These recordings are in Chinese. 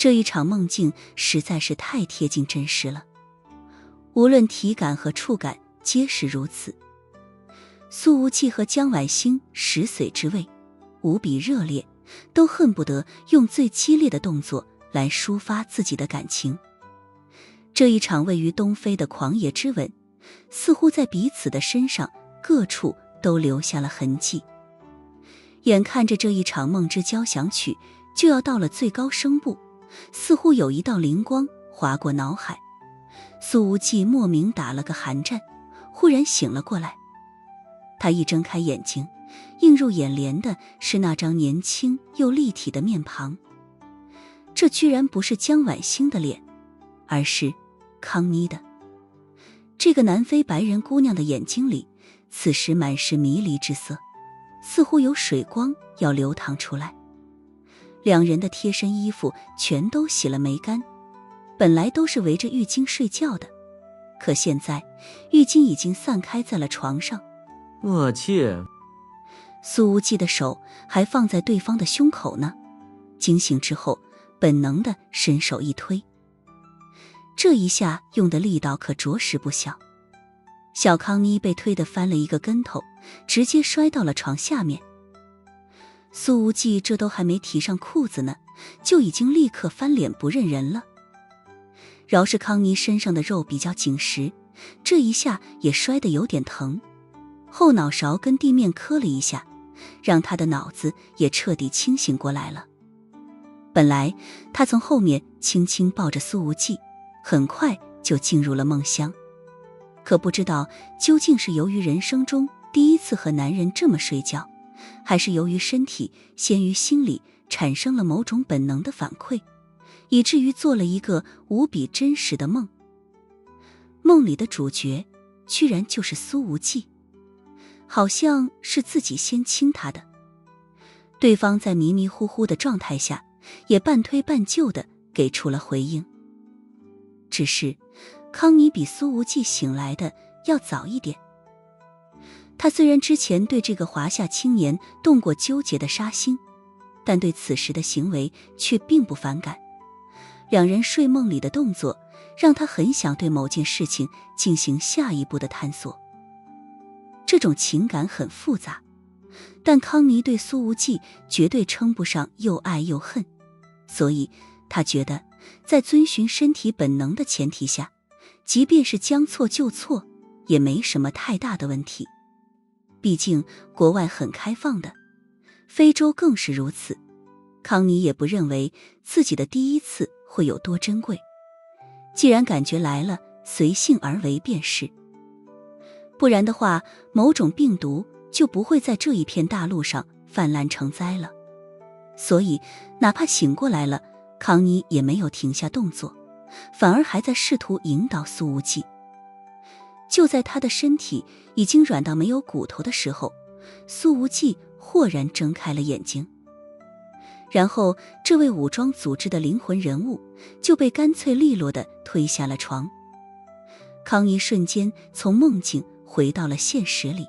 这一场梦境实在是太贴近真实了，无论体感和触感皆是如此。苏无忌和江婉星食髓之味，无比热烈，都恨不得用最激烈的动作来抒发自己的感情。这一场位于东非的狂野之吻，似乎在彼此的身上各处都留下了痕迹。眼看着这一场梦之交响曲就要到了最高声部，似乎有一道灵光划过脑海，苏无忌莫名打了个寒战，忽然醒了过来。他一睁开眼睛，映入眼帘的是那张年轻又立体的面庞。这居然不是江婉星的脸，而是康妮的。这个南非白人姑娘的眼睛里此时满是迷离之色，似乎有水光要流淌出来。两人的贴身衣服全都洗了没干，本来都是围着浴巾睡觉的，可现在浴巾已经散开在了床上。我去！苏无忌的手还放在对方的胸口呢，惊醒之后本能地伸手一推，这一下用的力道可着实不小。小康妮被推得翻了一个跟头，直接摔到了床下面。苏无忌这都还没提上裤子呢，就已经立刻翻脸不认人了。饶是康妮身上的肉比较紧实，这一下也摔得有点疼，后脑勺跟地面磕了一下，让他的脑子也彻底清醒过来了。本来他从后面轻轻抱着苏无忌，很快就进入了梦乡，可不知道究竟是由于人生中第一次和男人这么睡觉，还是由于身体先于心理产生了某种本能的反馈，以至于做了一个无比真实的梦。梦里的主角居然就是苏无忌，好像是自己先亲他的。对方在迷迷糊糊的状态下也半推半就的给出了回应。只是康妮比苏无忌醒来的要早一点。他虽然之前对这个华夏青年动过纠结的杀心，但对此时的行为却并不反感。两人睡梦里的动作让他很想对某件事情进行下一步的探索。这种情感很复杂，但康妮对苏无忌绝对称不上又爱又恨，所以他觉得在遵循身体本能的前提下，即便是将错就错也没什么太大的问题。毕竟国外很开放的，非洲更是如此。康妮也不认为自己的第一次会有多珍贵，既然感觉来了，随性而为便是。不然的话，某种病毒就不会在这一片大陆上泛滥成灾了。所以哪怕醒过来了，康妮也没有停下动作，反而还在试图引导苏无忌。就在他的身体已经软到没有骨头的时候，苏无忌豁然睁开了眼睛。然后这位武装组织的灵魂人物就被干脆利落地推下了床。康妮瞬间从梦境回到了现实里。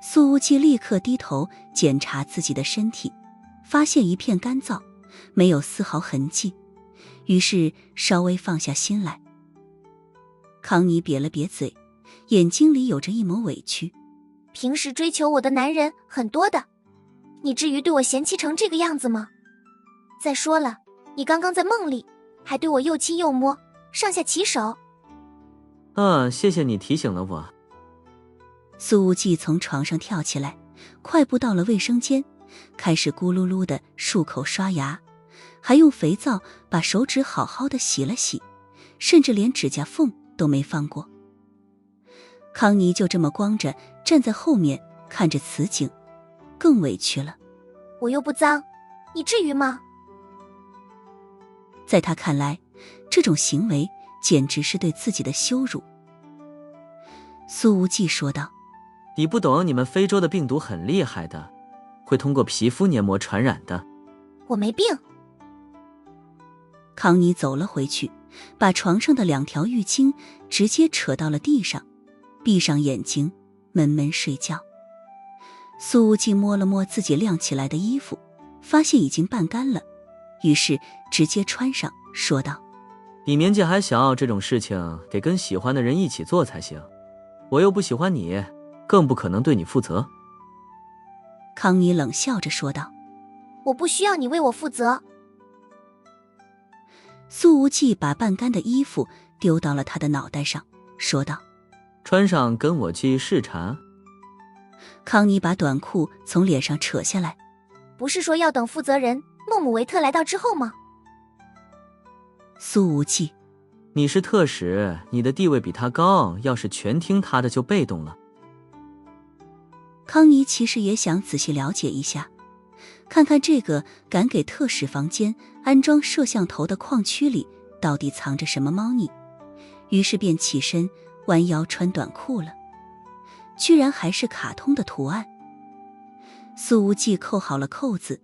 苏无忌立刻低头检查自己的身体，发现一片干燥，没有丝毫痕迹，于是稍微放下心来。康妮瘪了瘪嘴，眼睛里有着一抹委屈。平时追求我的男人很多的，你至于对我嫌弃成这个样子吗？再说了，你刚刚在梦里还对我又亲又摸，上下其手。谢谢你提醒了我。苏无忌从床上跳起来，快步到了卫生间，开始咕噜噜的漱口刷牙，还用肥皂把手指好好的洗了洗，甚至连指甲缝都没放过。康妮就这么光着站在后面看着此景，更委屈了。我又不脏，你至于吗？在他看来，这种行为简直是对自己的羞辱。苏无忌说道：你不懂，你们非洲的病毒很厉害的，会通过皮肤黏膜传染的。我没病。康妮走了回去，把床上的2条浴巾直接扯到了地上，闭上眼睛闷闷睡觉。苏无忌摸了摸自己晾起来的衣服，发现已经半干了，于是直接穿上，说道：你年纪还小，这种事情得跟喜欢的人一起做才行。我又不喜欢你，更不可能对你负责。康妮冷笑着说道：我不需要你为我负责。苏无忌把半干的衣服丢到了他的脑袋上，说道：穿上跟我去视察。康妮把短裤从脸上扯下来，不是说要等负责人诺姆维特来到之后吗？苏无忌，你是特使，你的地位比他高，要是全听他的就被动了。康妮其实也想仔细了解一下，看看这个敢给特使房间安装摄像头的矿区里到底藏着什么猫腻，于是便起身弯腰穿短裤了，居然还是卡通的图案。苏无忌扣好了扣子，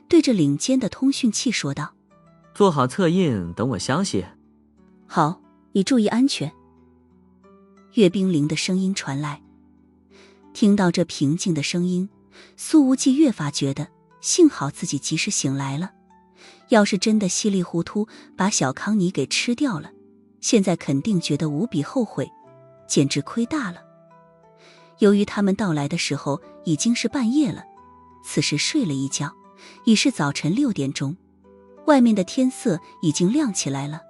对着领间的通讯器说道：做好测印，等我消息。好，你注意安全。阅兵铃的声音传来，听到这平静的声音，苏无忌越发觉得幸好自己及时醒来了，要是真的稀里糊涂把小康妮给吃掉了，现在肯定觉得无比后悔，简直亏大了。由于他们到来的时候已经是半夜了，此时睡了一觉，已是早晨6点钟，外面的天色已经亮起来了。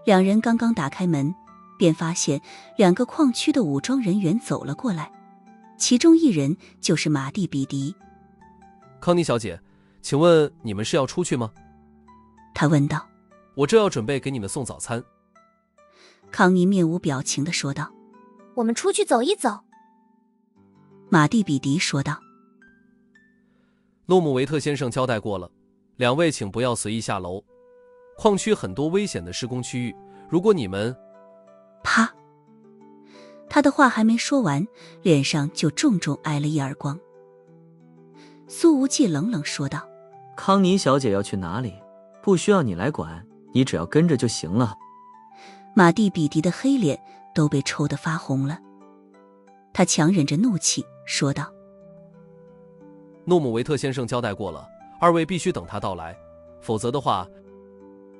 两人刚刚打开门，便发现2个矿区的武装人员走了过来，其中一人就是马蒂比迪。康妮小姐，请问你们是要出去吗？他问道。我这要准备给你们送早餐。康妮面无表情地说道。我们出去走一走。马蒂比迪说道。诺姆维特先生交代过了，2位请不要随意下楼。矿区很多危险的施工区域，如果你们……啪！他的话还没说完，脸上就重重挨了一耳光。苏无忌冷冷说道：康妮小姐要去哪里，不需要你来管，你只要跟着就行了。马蒂比迪的黑脸都被抽得发红了，他强忍着怒气说道：诺姆维特先生交代过了，2位必须等他到来，否则的话……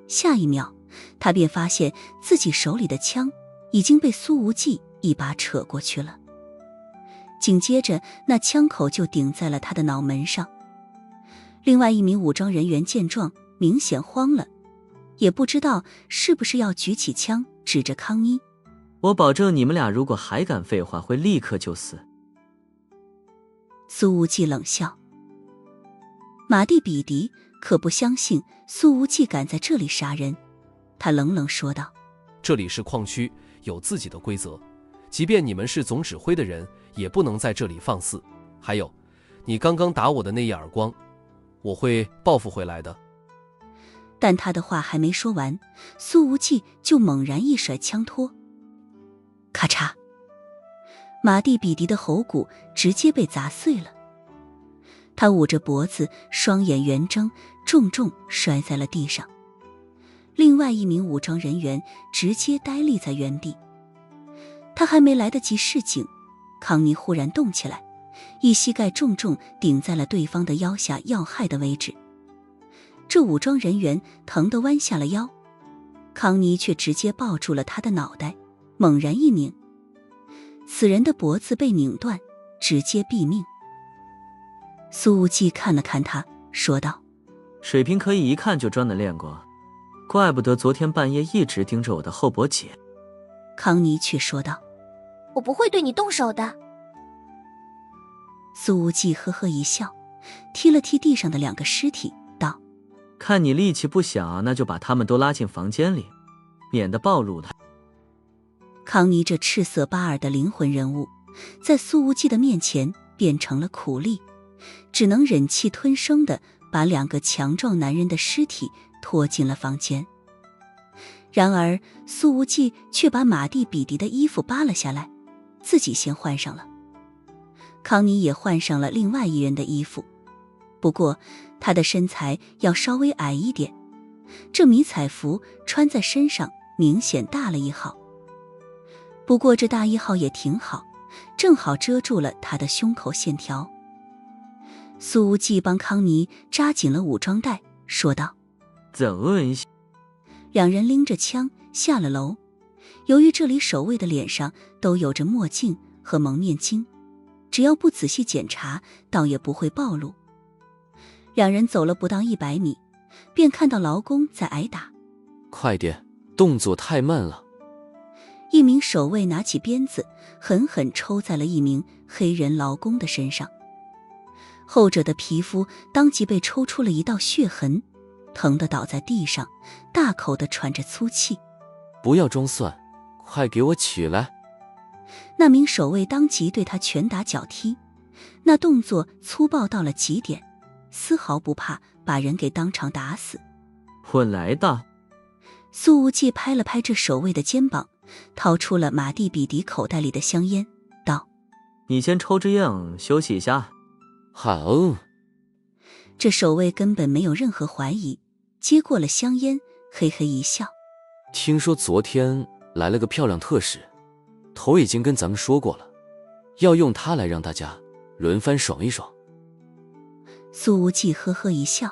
下一秒，他便发现自己手里的枪已经被苏无忌一把扯过去了，紧接着那枪口就顶在了他的脑门上。另外一名武装人员见状明显慌了，也不知道是不是要举起枪指着康妮。我保证你们俩如果还敢废话，会立刻就死。苏无忌冷笑。马蒂比迪可不相信苏无忌敢在这里杀人，他冷冷说道：这里是矿区，有自己的规则，即便你们是总指挥的人，也不能在这里放肆。还有，你刚刚打我的那一耳光，我会报复回来的。但他的话还没说完，苏无忌就猛然一甩枪托，咔嚓，马蒂比迪的喉骨直接被砸碎了。他捂着脖子，双眼圆睁，重重摔在了地上。另外一名武装人员直接呆立在原地。他还没来得及示警，康妮忽然动起来，一膝盖重重顶在了对方的腰下要害的位置。这武装人员疼得弯下了腰，康妮却直接抱住了他的脑袋，猛然一拧，此人的脖子被拧断，直接毙命。苏无忌看了看他，说道：水平可以一看就专门练过，怪不得昨天半夜一直盯着我的后脖颈。康妮却说道：我不会对你动手的。苏无忌呵呵一笑，踢了踢地上的2个尸体，道：看你力气不小，那就把他们都拉进房间里，免得暴露他。康妮这赤色巴尔的灵魂人物，在苏无忌的面前变成了苦力，只能忍气吞声地把2个强壮男人的尸体拖进了房间。然而苏无忌却把马蒂比迪的衣服扒了下来，自己先换上了。康妮也换上了另外一人的衣服，不过她的身材要稍微矮一点，这迷彩服穿在身上明显大了一号。不过这大1号也挺好，正好遮住了她的胸口线条。苏无忌帮康妮扎紧了武装带，说道：“怎行？”两人拎着枪下了楼。由于这里守卫的脸上都有着墨镜和蒙面巾，只要不仔细检查，倒也不会暴露。两人走了不到100米，便看到劳工在挨打。快点，动作太慢了。一名守卫拿起鞭子，狠狠抽在了一名黑人劳工的身上。后者的皮肤当即被抽出了一道血痕，疼得倒在地上，大口地喘着粗气。不要装蒜，快给我起来！那名守卫当即对他拳打脚踢，那动作粗暴到了极点，丝毫不怕把人给当场打死。我来的。苏无忌拍了拍这守卫的肩膀，掏出了马蒂比迪口袋里的香烟，道：“你先抽支烟休息一下。”好。这守卫根本没有任何怀疑，接过了香烟，嘿嘿一笑：“听说昨天来了个漂亮特使，头已经跟咱们说过了，要用它来让大家轮番爽一爽。”苏无忌呵呵一笑：“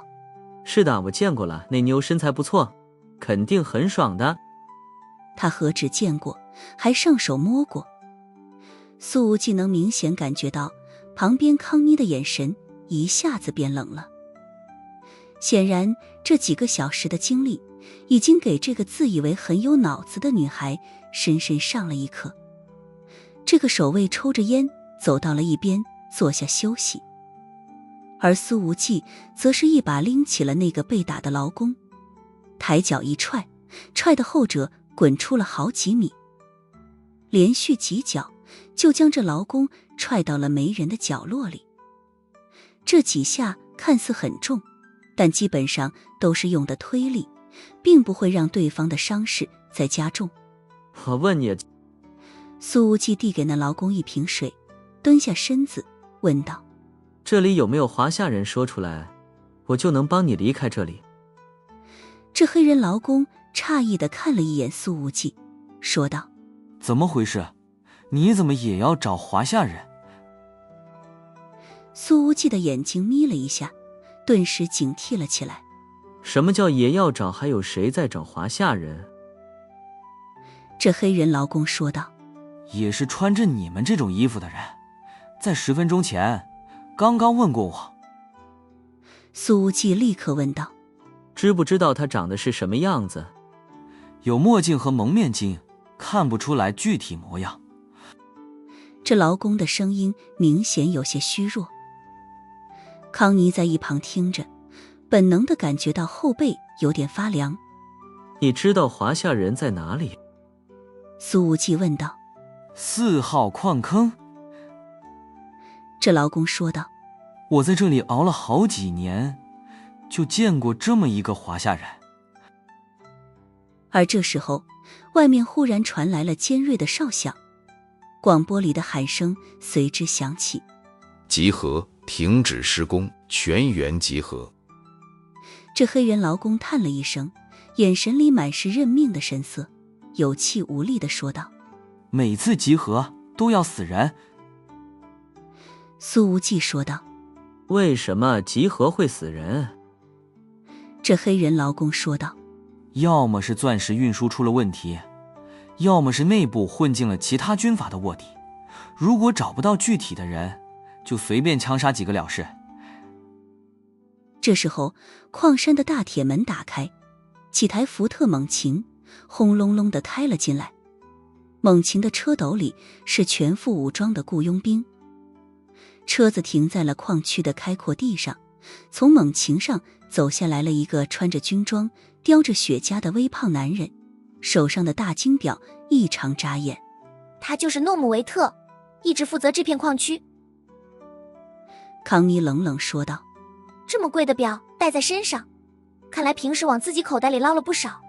是的，我见过了，那妞身材不错，肯定很爽的。”他何止见过，还上手摸过。苏无忌能明显感觉到旁边康妮的眼神一下子变冷了。显然这几个小时的经历已经给这个自以为很有脑子的女孩深深上了一课。这个守卫抽着烟走到了一边坐下休息，而苏无忌则是一把拎起了那个被打的劳工，抬脚一踹，踹得后者滚出了好几米，连续几脚就将这劳工踹到了没人的角落里。这几下看似很重，但基本上都是用的推力，并不会让对方的伤势再加重。我问你，苏无忌递给那劳工一瓶水，蹲下身子问道：“这里有没有华夏人？说出来，我就能帮你离开这里。”这黑人劳工诧异地看了一眼苏无忌，说道：“怎么回事？你怎么也要找华夏人？”苏无忌的眼睛眯了一下，顿时警惕了起来。什么叫也要找？还有谁在找华夏人？这黑人劳工说道：“也是穿着你们这种衣服的人，在10分钟前刚刚问过我。”苏无忌立刻问道：“知不知道他长得是什么样子？”有墨镜和蒙面巾，看不出来具体模样。这劳工的声音明显有些虚弱。康妮在一旁听着，本能地感觉到后背有点发凉。你知道华夏人在哪里？苏无忌问道。4号矿坑。这劳工说道：“我在这里熬了好几年，就见过这么一个华夏人。”而这时候，外面忽然传来了尖锐的哨响，广播里的喊声随之响起：“集合，停止施工，全员集合。”这黑人劳工叹了一声，眼神里满是认命的神色，有气无力地说道：“每次集合都要死人。”苏无忌说道：“为什么集合会死人？”这黑人劳工说道：“要么是钻石运输出了问题，要么是内部混进了其他军阀的卧底。如果找不到具体的人，就随便枪杀几个了事。”这时候，矿山的大铁门打开，几台福特猛禽轰隆隆地开了进来。猛禽的车斗里是全副武装的雇佣兵。车子停在了矿区的开阔地上，从猛禽上走下来了一个穿着军装、叼着雪茄的微胖男人，手上的大金表异常扎眼。他就是诺姆维特，一直负责这片矿区。康妮冷冷说道：“这么贵的表戴在身上，看来平时往自己口袋里捞了不少。”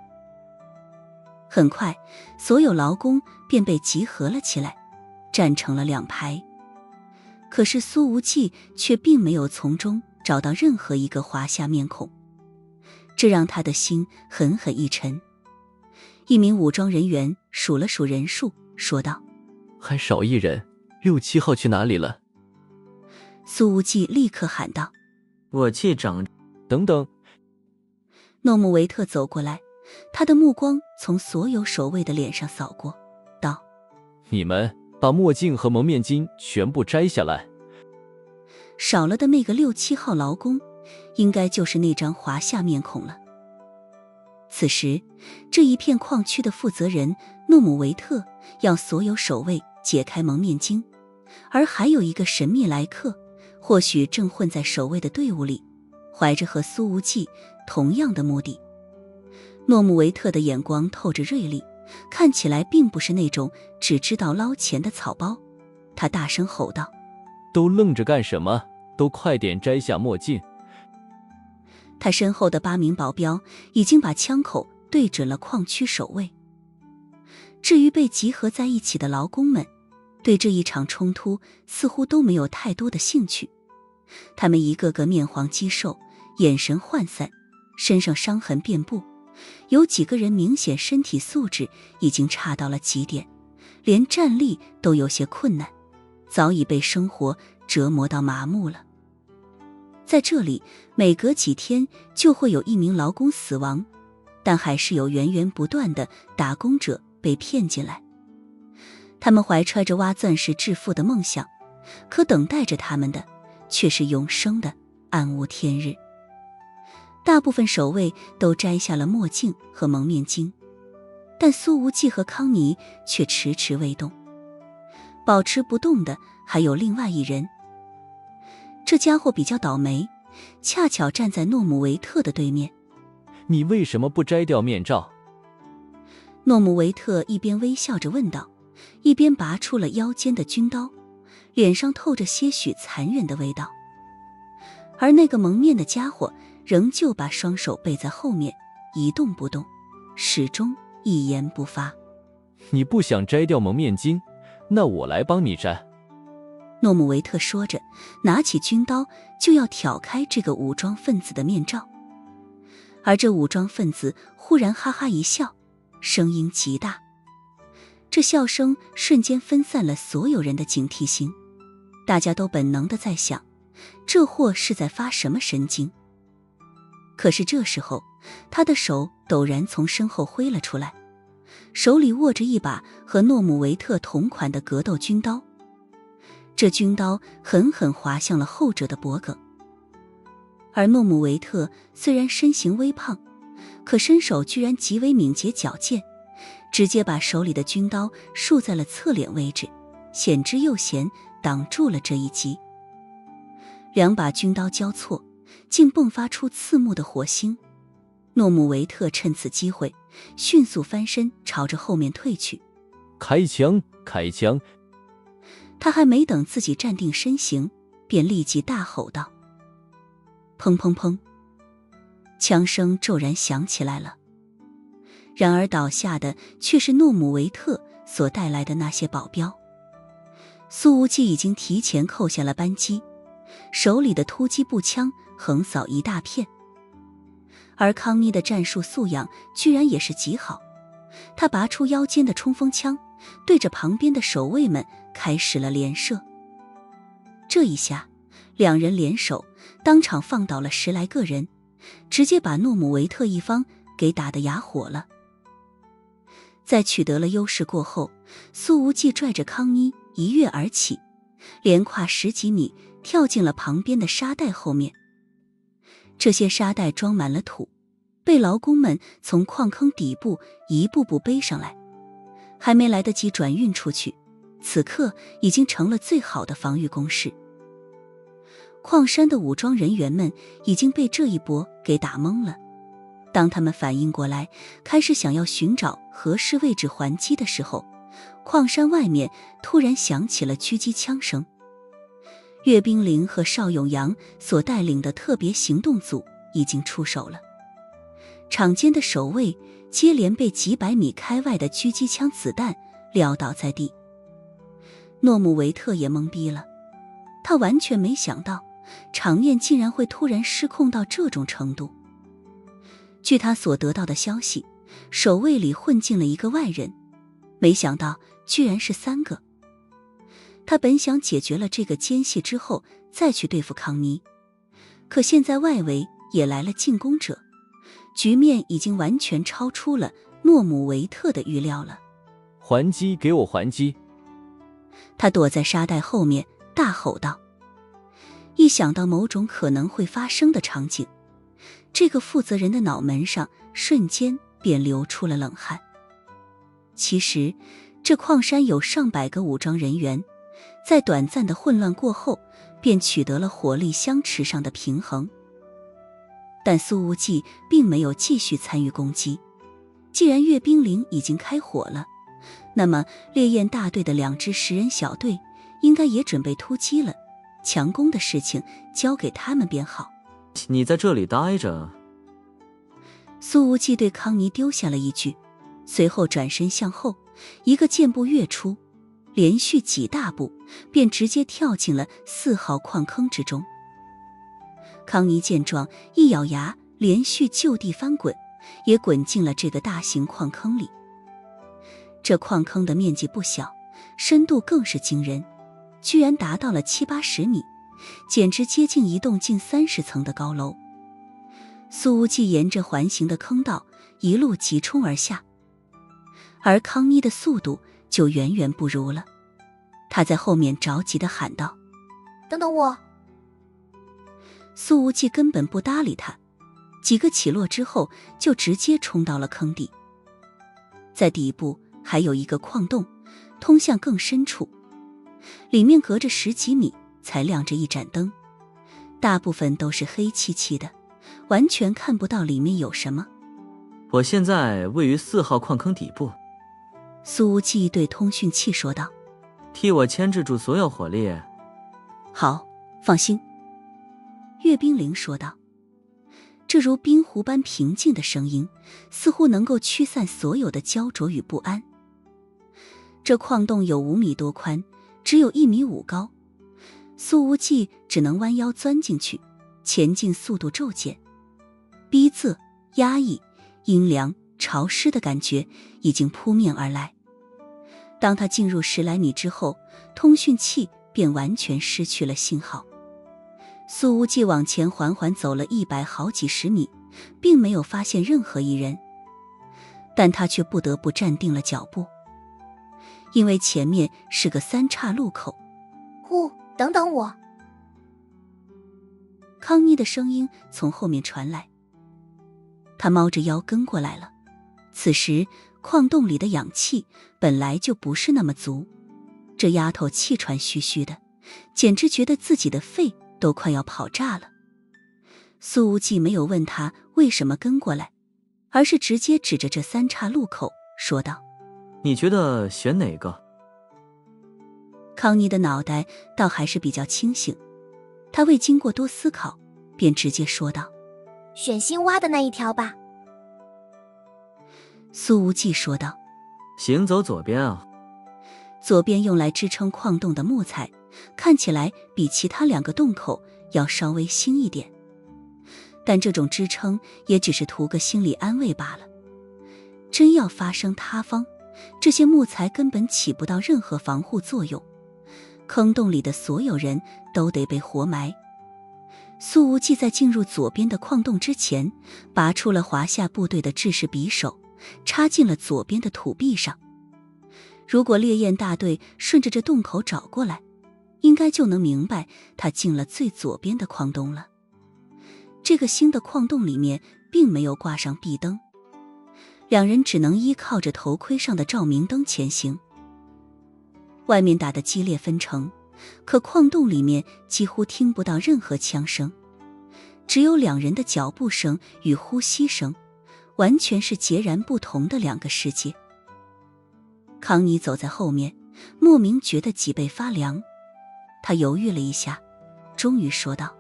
很快，所有劳工便被集合了起来，站成了2排。可是苏无忌却并没有从中找到任何一个华夏面孔，这让他的心狠狠一沉。一名武装人员数了数人数，说道：“还少一人，6、7号去哪里了？”苏无忌立刻喊道：“我去长。”等等，诺姆维特走过来，他的目光从所有守卫的脸上扫过，道：你们把墨镜和蒙面巾全部摘下来。少了的那个6、7号劳工，应该就是那张华夏面孔了。此时，这一片矿区的负责人诺姆维特要所有守卫解开蒙面巾，而还有一个神秘来客，或许正混在守卫的队伍里，怀着和苏无忌同样的目的。诺姆维特的眼光透着锐利，看起来并不是那种只知道捞钱的草包。他大声吼道：都愣着干什么？都快点摘下墨镜！他身后的8名保镖已经把枪口对准了矿区守卫。至于被集合在一起的劳工们，对这一场冲突似乎都没有太多的兴趣。他们一个个面黄肌瘦，眼神涣散，身上伤痕遍布，有几个人明显身体素质已经差到了极点，连站立都有些困难，早已被生活折磨到麻木了。在这里，每隔几天就会有1名劳工死亡，但还是有源源不断的打工者被骗进来。他们怀揣着挖钻石致富的梦想，可等待着他们的却是永生的暗无天日。大部分守卫都摘下了墨镜和蒙面巾，但苏无忌和康妮却迟迟未动。保持不动的还有另外一人，这家伙比较倒霉，恰巧站在诺姆维特的对面。你为什么不摘掉面罩？诺姆维特一边微笑着问道，一边拔出了腰间的军刀，脸上透着些许残忍的味道。而那个蒙面的家伙仍旧把双手背在后面，一动不动，始终一言不发。你不想摘掉蒙面巾，那我来帮你摘。诺姆维特说着，拿起军刀就要挑开这个武装分子的面罩。而这武装分子忽然哈哈一笑，声音极大，这笑声瞬间分散了所有人的警惕心。大家都本能地在想，这货是在发什么神经？可是这时候，他的手陡然从身后挥了出来，手里握着一把和诺姆维特同款的格斗军刀。这军刀狠狠划向了后者的脖颈。而诺姆维特虽然身形微胖，可身手居然极为敏捷矫健，直接把手里的军刀竖在了侧脸位置，险之又险，挡住了这一击。2把军刀交错，竟迸发出刺目的火星。诺姆维特趁此机会迅速翻身朝着后面退去。开枪！开枪！他还没等自己站定身形，便立即大吼道：砰砰砰！枪声骤然响起来了。然而倒下的却是诺姆维特所带来的那些保镖。苏无忌已经提前扣下了扳机，手里的突击步枪横扫一大片。而康妮的战术素养居然也是极好，他拔出腰间的冲锋枪，对着旁边的守卫们开始了连射。这一下，2人联手，当场放倒了10来个人，直接把诺姆维特一方给打得哑火了。在取得了优势过后，苏无忌拽着康妮一跃而起，连跨10几米跳进了旁边的沙袋后面。这些沙袋装满了土，被劳工们从矿坑底部一步步背上来，还没来得及转运出去，此刻已经成了最好的防御工事。矿山的武装人员们已经被这一波给打懵了，当他们反应过来，开始想要寻找合适位置还击的时候，矿山外面突然响起了狙击枪声。岳冰凌和邵永阳所带领的特别行动组已经出手了，场间的守卫接连被几百米开外的狙击枪子弹撂倒在地。诺姆维特也懵逼了，他完全没想到场面竟然会突然失控到这种程度。据他所得到的消息，守卫里混进了一个外人，没想到居然是3个。他本想解决了这个奸细之后再去对付康妮，可现在外围也来了进攻者，局面已经完全超出了诺姆维特的预料了。还击，给我还击！他躲在沙袋后面大吼道。一想到某种可能会发生的场景，这个负责人的脑门上瞬间便流出了冷汗。其实这矿山有上百个武装人员，在短暂的混乱过后便取得了火力相持上的平衡。但苏无忌并没有继续参与攻击，既然阅兵营已经开火了，那么烈焰大队的2支10人小队应该也准备突击了，强攻的事情交给他们便好。你在这里待着。苏无忌对康妮丢下了一句，随后转身向后，一个箭步跃出，连续几大步便直接跳进了4号矿坑之中。康妮见状，一咬牙，连续就地翻滚，也滚进了这个大型矿坑里。这矿坑的面积不小，深度更是惊人，居然达到了70-80米，简直接近一栋近30层的高楼。苏无忌沿着环形的坑道一路急冲而下，而康妮的速度就远远不如了。他在后面着急地喊道：“等等我！”苏无忌根本不搭理他，几个起落之后就直接冲到了坑底。在底部还有一个矿洞，通向更深处，里面隔着10几米才亮着一盏灯，大部分都是黑漆漆的，完全看不到里面有什么。我现在位于4号矿坑底部。苏无忌对通讯器说道：“替我牵制住所有火力。”好，放心。阅兵营说道。这如冰湖般平静的声音，似乎能够驱散所有的焦灼与不安。这矿洞有5米多宽，只有1.5米高。苏无忌只能弯腰钻进去，前进速度骤减，逼仄、压抑、阴凉、潮湿的感觉已经扑面而来。当他进入10来米之后，通讯器便完全失去了信号。苏无忌往前缓缓走了100好几十米，并没有发现任何一人，但他却不得不站定了脚步，因为前面是个3岔路口。呼，等等我！康妮的声音从后面传来，他猫着腰跟过来了。此时矿洞里的氧气本来就不是那么足，这丫头气喘吁吁的，简直觉得自己的肺都快要跑炸了。苏无忌没有问他为什么跟过来，而是直接指着这3岔路口说道：“你觉得选哪个？”康妮的脑袋倒还是比较清醒，他未经过多思考，便直接说道：“选新挖的那一条吧。”苏无忌说道：“行走左边啊。”左边用来支撑矿洞的木材看起来比其他2个洞口要稍微新一点，但这种支撑也只是图个心理安慰罢了。真要发生塌方，这些木材根本起不到任何防护作用，坑洞里的所有人都得被活埋。苏无忌在进入左边的矿洞之前，拔出了华夏部队的制式匕首，插进了左边的土壁上。如果烈焰大队顺着这洞口找过来，应该就能明白他进了最左边的矿洞了。这个新的矿洞里面并没有挂上壁灯，2人只能依靠着头盔上的照明灯前行。外面打得激烈纷呈，可矿洞里面几乎听不到任何枪声，只有2人的脚步声与呼吸声，完全是截然不同的2个世界。康妮走在后面，莫名觉得脊背发凉。他犹豫了一下，终于说道：“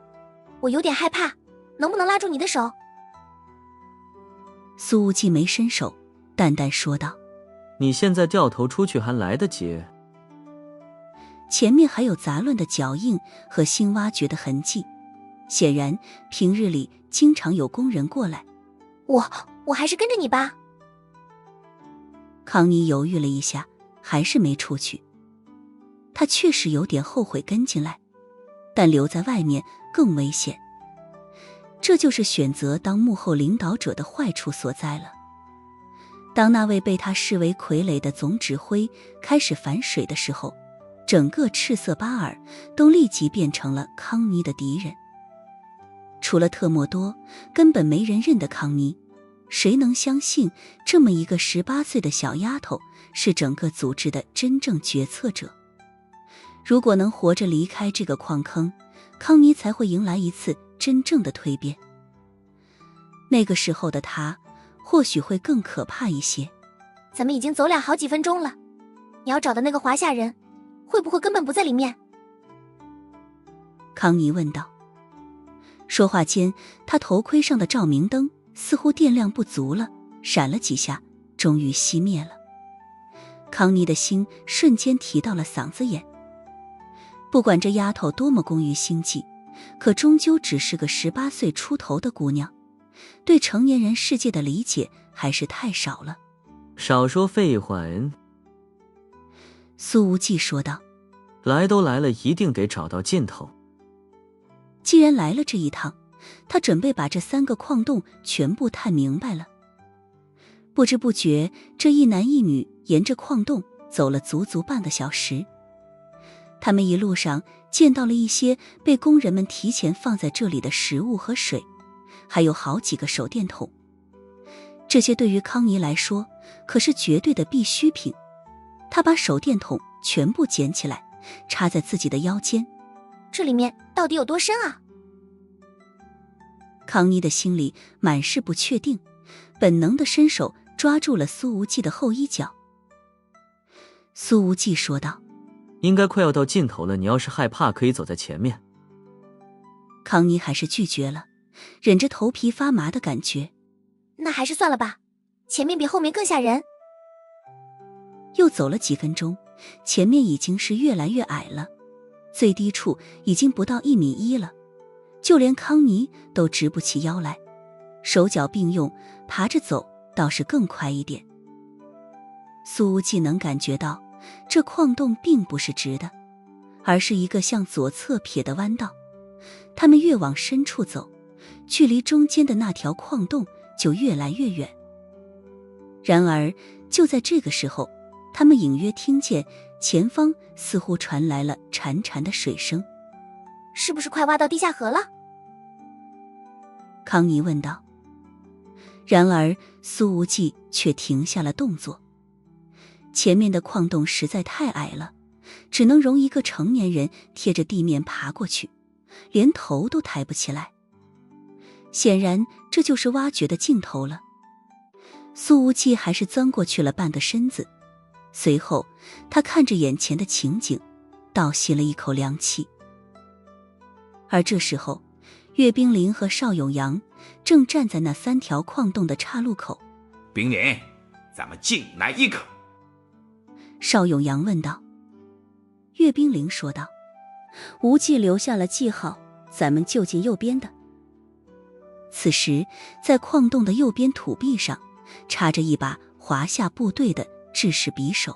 我有点害怕，能不能拉住你的手？”苏无忌没伸手，淡淡说道：“你现在掉头出去还来得及。”前面还有杂乱的脚印和新挖掘的痕迹，显然平日里经常有工人过来。我还是跟着你吧。康妮犹豫了一下，还是没出去。他确实有点后悔跟进来，但留在外面更危险。这就是选择当幕后领导者的坏处所在了。当那位被他视为傀儡的总指挥开始反水的时候，整个赤色巴尔都立即变成了康妮的敌人。除了特莫多，根本没人认得康妮。谁能相信这么一个18岁的小丫头是整个组织的真正决策者？如果能活着离开这个矿坑，康妮才会迎来一次真正的蜕变。那个时候的她或许会更可怕一些。咱们已经走了好几分钟了，你要找的那个华夏人会不会根本不在里面？康妮问道。说话间，他头盔上的照明灯似乎电量不足了，闪了几下，终于熄灭了。康妮的心瞬间提到了嗓子眼。不管这丫头多么工于心计，可终究只是个18岁出头的姑娘，对成年人世界的理解还是太少了。少说废话，苏无忌说道。来都来了，一定得找到尽头。既然来了这一趟，他准备把这3个矿洞全部探明白了。不知不觉，这一男一女沿着矿洞走了足足半个小时。他们一路上见到了一些被工人们提前放在这里的食物和水，还有好几个手电筒。这些对于康妮来说可是绝对的必需品。他把手电筒全部捡起来，插在自己的腰间。这里面到底有多深啊？康妮的心里满是不确定，本能的伸手抓住了苏无忌的后衣角。苏无忌说道：应该快要到尽头了，你要是害怕可以走在前面。康妮还是拒绝了，忍着头皮发麻的感觉。那还是算了吧，前面比后面更吓人。又走了几分钟，前面已经是越来越矮了，最低处已经不到1.1米了，就连康妮都直不起腰来，手脚并用，爬着走倒是更快一点。苏无忌能感觉到，这矿洞并不是直的，而是一个向左侧撇的弯道。他们越往深处走，距离中间的那条矿洞就越来越远。然而就在这个时候，他们隐约听见前方似乎传来了潺潺的水声。是不是快挖到地下河了？康妮问道。然而苏无忌却停下了动作。前面的矿洞实在太矮了，只能容一个成年人贴着地面爬过去，连头都抬不起来。显然这就是挖掘的尽头了。苏无忌还是钻过去了半个身子，随后他看着眼前的情景，倒吸了一口凉气。而这时候，岳冰凌和邵永阳正站在那3条矿洞的岔路口。冰凌，咱们进来一个。邵永阳问道。岳冰凌说道：无忌留下了记号，咱们就近右边的。此时在矿洞的右边土壁上插着一把华夏部队的制式匕首。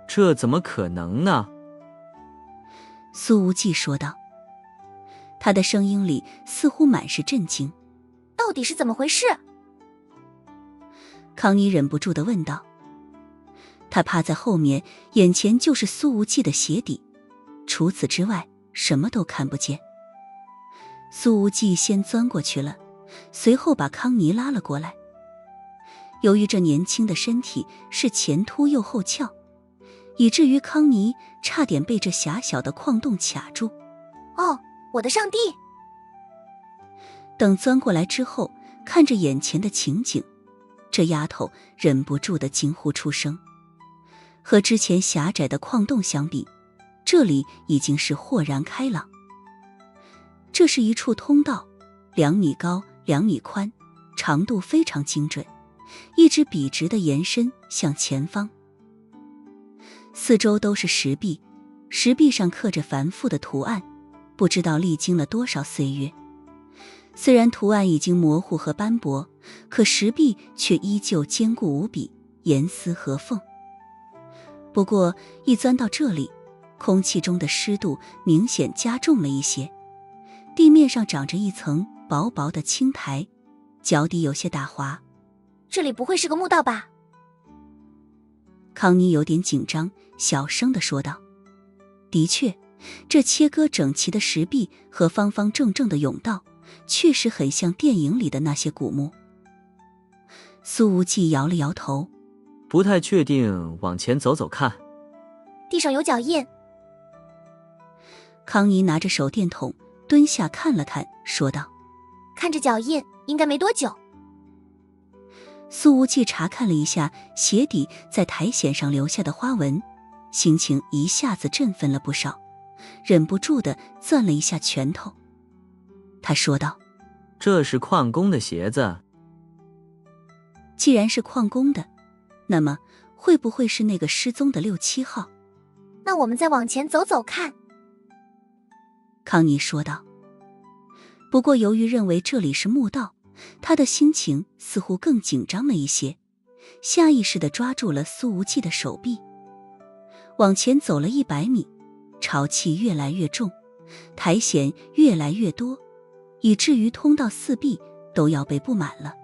这怎么可能呢？苏无忌说道。他的声音里似乎满是震惊。到底是怎么回事？康妮忍不住地问道。他趴在后面，眼前就是苏无忌的鞋底，除此之外什么都看不见。苏无忌先钻过去了，随后把康妮拉了过来。由于这年轻的身体是前凸又后翘，以至于康妮差点被这狭小的矿洞卡住。哦，我的上帝！等钻过来之后，看着眼前的情景，这丫头忍不住地惊呼出声。和之前狭窄的矿洞相比，这里已经是豁然开朗。这是一处通道，2米高2米宽，长度非常精准，一直笔直地延伸向前方。四周都是石壁，石壁上刻着繁复的图案，不知道历经了多少岁月。虽然图案已经模糊和斑驳，可石壁却依旧坚固无比，严丝合缝。不过一钻到这里，空气中的湿度明显加重了一些，地面上长着一层薄薄的青苔，脚底有些打滑。这里不会是个墓道吧？康妮有点紧张，小声地说道。的确，这切割整齐的石壁和方方正正的甬道，确实很像电影里的那些古墓。苏无忌摇了摇头，不太确定，往前走走看。地上有脚印。康妮拿着手电筒蹲下看了看，说道：看着脚印，应该没多久。苏无忌查看了一下鞋底在苔藓上留下的花纹，心情一下子振奋了不少，忍不住地攥了一下拳头。他说道：这是矿工的鞋子。既然是矿工的，那么会不会是那个失踪的6、7号？那我们再往前走走看。康妮说道。不过由于认为这里是墓道，他的心情似乎更紧张了一些，下意识地抓住了苏无忌的手臂。往前走了100米，潮气越来越重，苔藓越来越多，以至于通道四壁都要被布满了，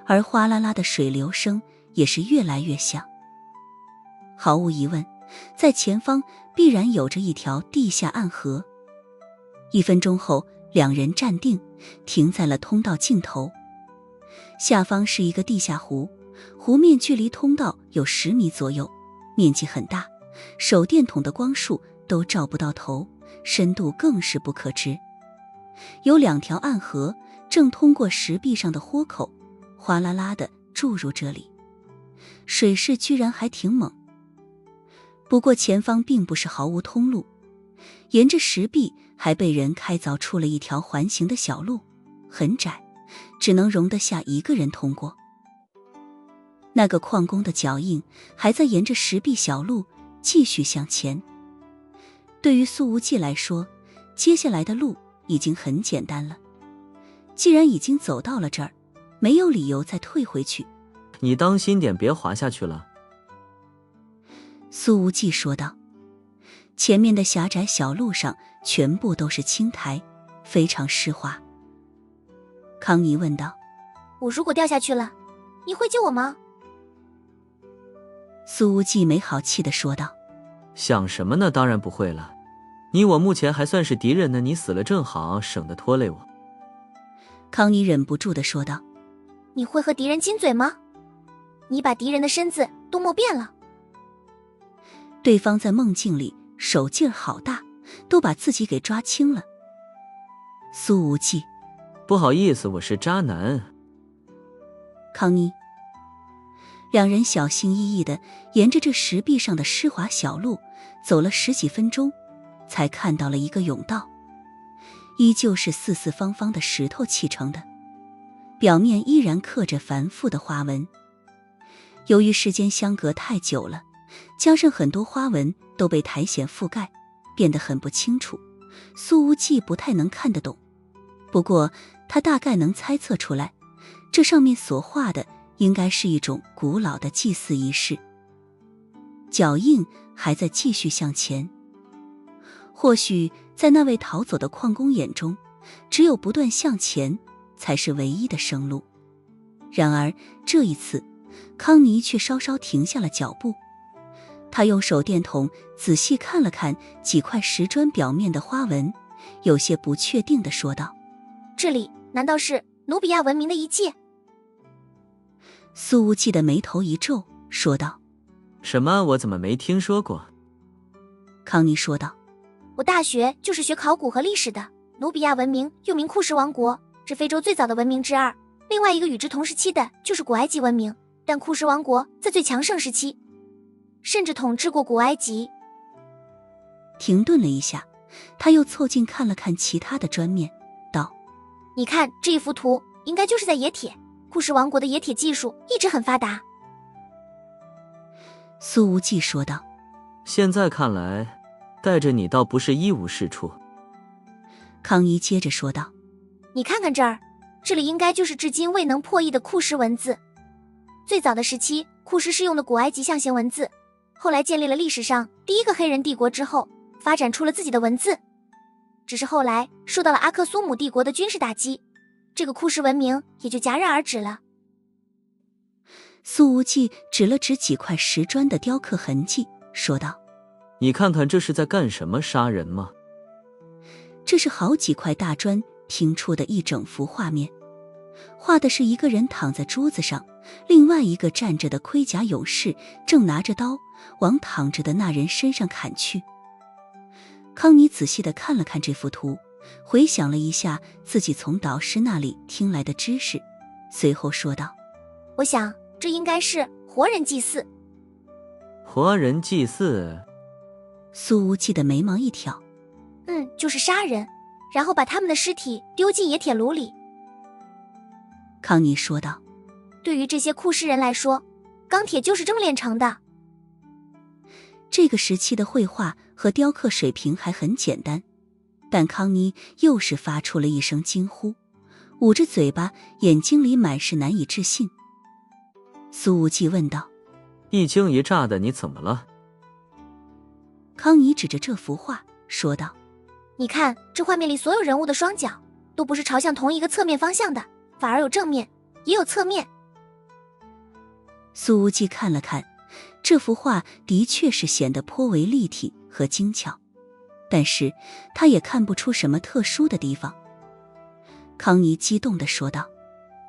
而哗啦啦的水流声也是越来越响。毫无疑问，在前方必然有着一条地下暗河。1分钟后，两人站定，停在了通道尽头。下方是一个地下湖，湖面距离通道有10米左右，面积很大，手电筒的光束都照不到头，深度更是不可知。有2条暗河正通过石壁上的豁口，哗啦啦地注入这里，水势居然还挺猛。不过前方并不是毫无通路，沿着石壁还被人开凿出了一条环形的小路，很窄，只能容得下1个人通过。那个矿工的脚印还在沿着石壁小路继续向前。对于苏无忌来说，接下来的路已经很简单了。既然已经走到了这儿，没有理由再退回去。你当心点，别滑下去了。苏无忌说道。前面的狭窄小路上全部都是青苔，非常湿滑。康妮问道：我如果掉下去了，你会救我吗？苏无忌没好气地说道：想什么呢？当然不会了，你我目前还算是敌人呢，你死了正好，省得拖累我。康妮忍不住地说道：你会和敌人亲嘴吗？你把敌人的身子都摸遍了。对方在梦境里手劲儿好大，都把自己给抓青了。苏无忌：不好意思，我是渣男。康妮。两人小心翼翼地沿着这石壁上的湿滑小路走了10几分钟，才看到了一个甬道，依旧是四四方方的石头砌成的，表面依然刻着繁复的花纹。由于时间相隔太久了，加上很多花纹都被苔藓覆盖，变得很不清楚，苏无忌不太能看得懂。不过他大概能猜测出来，这上面所画的应该是一种古老的祭祀仪式。脚印还在继续向前，或许在那位逃走的矿工眼中，只有不断向前才是唯一的生路。然而这一次，康妮却稍稍停下了脚步。他用手电筒仔细看了看几块石砖表面的花纹，有些不确定地说道：这里难道是努比亚文明的遗迹？苏无忌的眉头一皱，说道：什么？我怎么没听说过？康妮说道：我大学就是学考古和历史的。努比亚文明又名库什王国，是非洲最早的文明之二。另外一个与之同时期的就是古埃及文明，但库什王国在最强盛时期甚至统治过古埃及。停顿了一下，他又凑近看了看其他的砖面，道：你看这一幅图，应该就是在冶铁。库什王国的冶铁技术一直很发达。苏无忌说道：现在看来，带着你倒不是一无是处。康妮接着说道：你看看这儿，这里应该就是至今未能破译的库什文字。最早的时期，库什是用的古埃及象形文字，后来建立了历史上第一个黑人帝国之后，发展出了自己的文字。只是后来受到了阿克苏姆帝国的军事打击，这个库什文明也就戛然而止了。苏无忌指了指几块石砖的雕刻痕迹，说道：你看看这是在干什么，杀人吗？这是好几块大砖拼出的一整幅画面，画的是一个人躺在桌子上，另外一个站着的盔甲勇士正拿着刀往躺着的那人身上砍去。康妮仔细地看了看这幅图，回想了一下自己从导师那里听来的知识，随后说道：我想这应该是活人祭祀。活人祭祀？苏无忌的眉毛一挑，就是杀人，然后把他们的尸体丢进冶铁炉里。康妮说道：对于这些库什人来说，钢铁就是这么炼成的。这个时期的绘画和雕刻水平还很简单，但康妮又是发出了一声惊呼，捂着嘴巴，眼睛里满是难以置信。苏无忌问道：一惊一乍的，你怎么了？康妮指着这幅画说道：你看，这画面里所有人物的双脚都不是朝向同一个侧面方向的，反而有正面也有侧面。苏无忌看了看这幅画，的确是显得颇为立体和精巧，但是他也看不出什么特殊的地方。康妮激动地说道：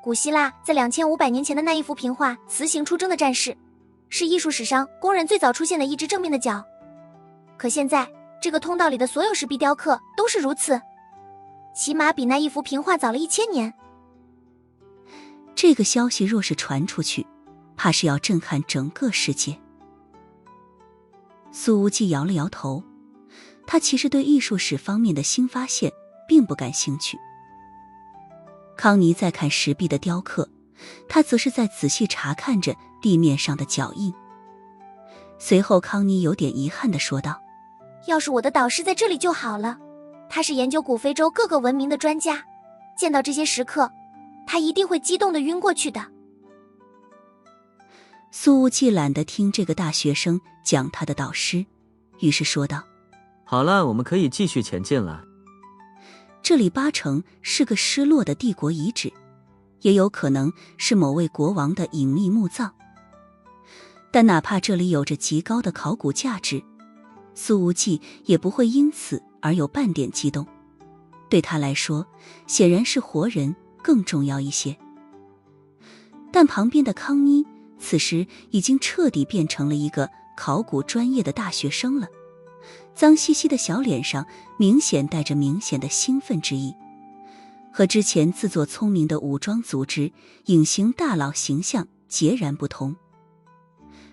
古希腊在2500年前的那一幅平画《雌形出征的战士》，是艺术史上公认最早出现的一只正面的脚。可现在这个通道里的所有石壁雕刻都是如此，起码比那一幅平画早了1000年。这个消息若是传出去，怕是要震撼整个世界。苏无忌摇了摇头，他其实对艺术史方面的新发现并不感兴趣。康妮在看石壁的雕刻，他则是在仔细查看着地面上的脚印。随后康妮有点遗憾地说道：要是我的导师在这里就好了，他是研究古非洲各个文明的专家，见到这些石刻，他一定会激动地晕过去的。苏无忌懒得听这个大学生讲他的导师，于是说道：好了，我们可以继续前进了。这里8成是个失落的帝国遗址，也有可能是某位国王的隐秘墓葬。但哪怕这里有着极高的考古价值，苏无忌也不会因此而有半点激动。对他来说，显然是活人更重要一些。但旁边的康妮此时已经彻底变成了一个考古专业的大学生了，脏兮兮的小脸上明显带着明显的兴奋之意，和之前自作聪明的武装组织隐形大佬形象截然不同。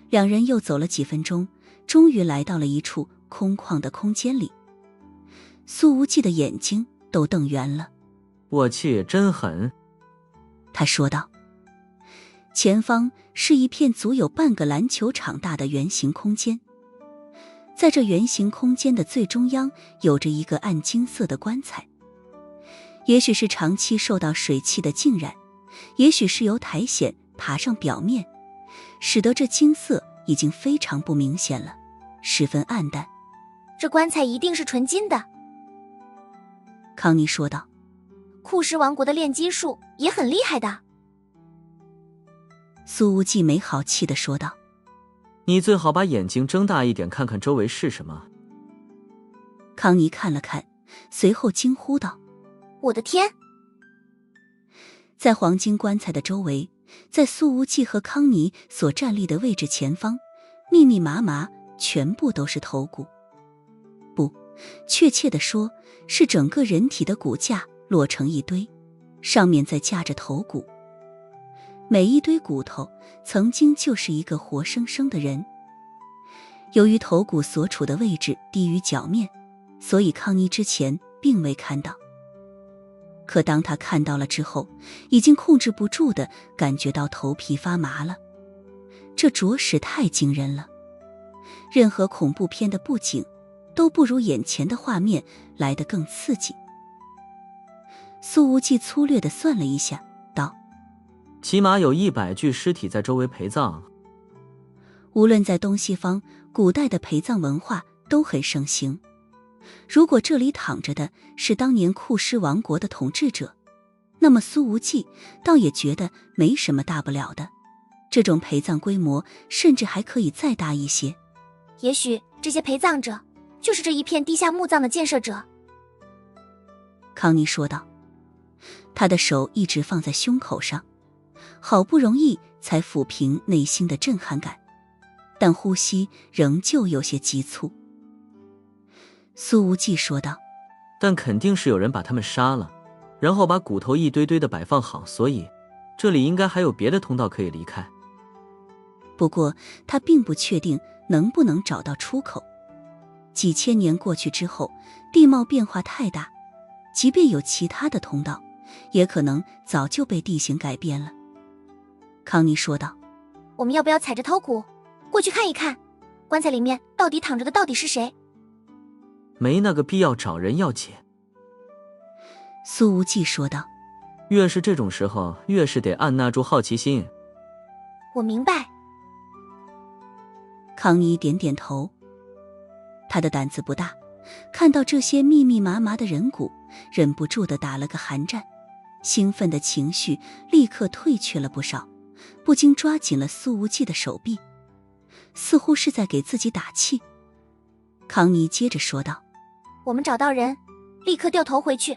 两人又走了几分钟，终于来到了一处空旷的空间里。苏无忌的眼睛都瞪圆了。我去，真狠，他说道。前方是一片足有半个篮球场大的圆形空间，在这圆形空间的最中央有着一个暗金色的棺材，也许是长期受到水汽的浸染，也许是由苔藓爬上表面，使得这金色已经非常不明显了，十分暗淡。这棺材一定是纯金的，康妮说道。库什王国的炼金术也很厉害的。苏无忌没好气地说道。你最好把眼睛睁大一点，看看周围是什么。康妮看了看，随后惊呼道：我的天！在黄金棺材的周围，在苏无忌和康妮所站立的位置前方，密密麻麻全部都是头骨。不，确切地说，是整个人体的骨架摞成一堆，上面再架着头骨。每一堆骨头曾经就是一个活生生的人。由于头骨所处的位置低于脚面，所以康妮之前并未看到。可当他看到了之后，已经控制不住地感觉到头皮发麻了。这着实太惊人了，任何恐怖片的布景都不如眼前的画面来得更刺激。苏无忌粗略地算了一下，道：起码有100具尸体在周围陪葬。无论在东西方，古代的陪葬文化都很盛行。如果这里躺着的是当年库尸王国的统治者，那么苏无忌倒也觉得没什么大不了的，这种陪葬规模甚至还可以再大一些。也许这些陪葬者就是这一片地下墓葬的建设者。康妮说道，他的手一直放在胸口上，好不容易才抚平内心的震撼感，但呼吸仍旧有些急促。苏无忌说道，但肯定是有人把他们杀了，然后把骨头一堆堆的摆放好，所以这里应该还有别的通道可以离开。不过他并不确定能不能找到出口。几千年过去之后，地貌变化太大，即便有其他的通道，也可能早就被地形改变了。康妮说道，我们要不要踩着头骨过去看一看，棺材里面到底躺着的到底是谁？没那个必要，找人要紧。苏无忌说道，越是这种时候，越是得按捺住好奇心。我明白。康妮点点头，他的胆子不大，看到这些密密麻麻的人骨，忍不住地打了个寒战，兴奋的情绪立刻退却了不少，不禁抓紧了苏无忌的手臂，似乎是在给自己打气。康妮接着说道，我们找到人，立刻掉头回去。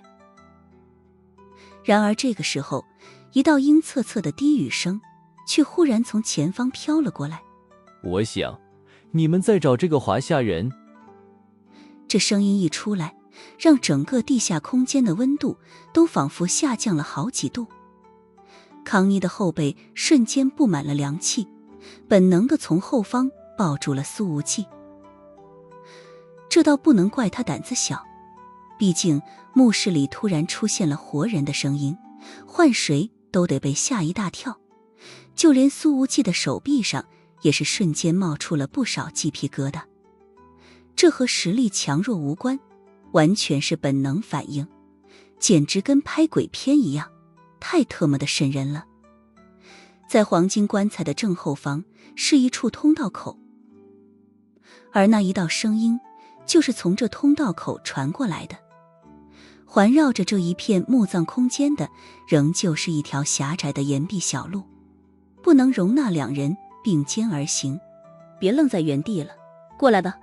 然而这个时候，一道阴恻恻的低语声却忽然从前方飘了过来。我想你们在找这个华夏人。这声音一出来，让整个地下空间的温度都仿佛下降了好几度。康妮的后背瞬间布满了凉气，本能地从后方抱住了苏无忌。这倒不能怪他胆子小，毕竟墓室里突然出现了活人的声音，换谁都得被吓一大跳，就连苏无忌的手臂上也是瞬间冒出了不少鸡皮疙瘩。这和实力强弱无关，完全是本能反应，简直跟拍鬼片一样，太特么的瘆人了。在黄金棺材的正后方是一处通道口，而那一道声音就是从这通道口传过来的。环绕着这一片墓葬空间的仍旧是一条狭窄的岩壁小路，不能容纳两人并肩而行。别愣在原地了，过来吧。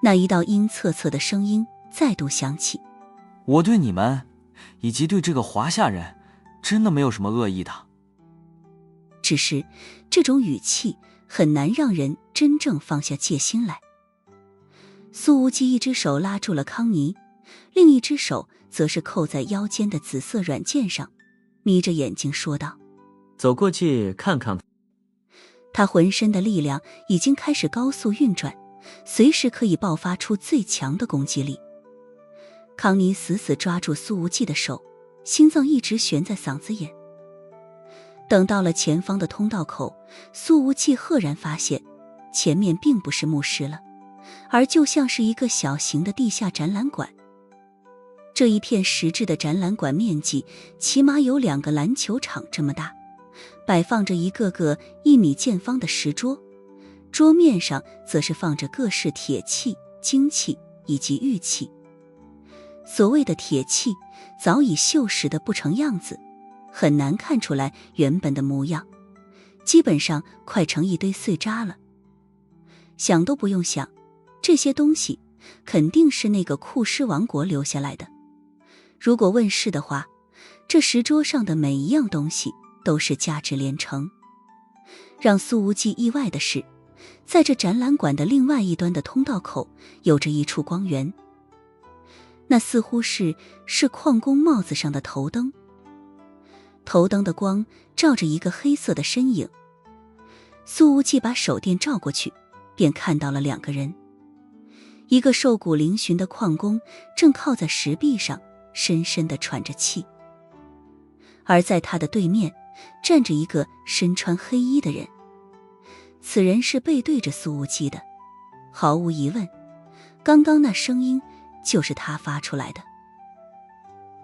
那一道阴恻恻的声音再度响起，我对你们以及对这个华夏人真的没有什么恶意的，只是这种语气很难让人真正放下戒心来。苏无忌一只手拉住了康妮，另一只手则是扣在腰间的紫色软剑上，眯着眼睛说道，走过去看看。他浑身的力量已经开始高速运转，随时可以爆发出最强的攻击力。康妮死死抓住苏无忌的手，心脏一直悬在嗓子眼。等到了前方的通道口，苏无忌赫然发现前面并不是墓室了，而就像是一个小型的地下展览馆。这一片实质的展览馆面积起码有2个篮球场这么大，摆放着一个个1米见方的石桌，桌面上则是放着各式铁器、金器以及玉器。所谓的铁器早已锈蚀得不成样子，很难看出来原本的模样，基本上快成一堆碎渣了。想都不用想，这些东西肯定是那个库尸王国留下来的。如果问世的话，这石桌上的每一样东西都是价值连城。让苏无忌意外的是，在这展览馆的另外一端的通道口有着一处光源，那似乎是矿工帽子上的头灯。头灯的光照着一个黑色的身影，苏无忌把手电照过去，便看到了2个人。一个瘦骨嶙峋的矿工正靠在石壁上深深地喘着气，而在他的对面站着一个身穿黑衣的人，此人是背对着苏无忌的，毫无疑问，刚刚那声音就是他发出来的。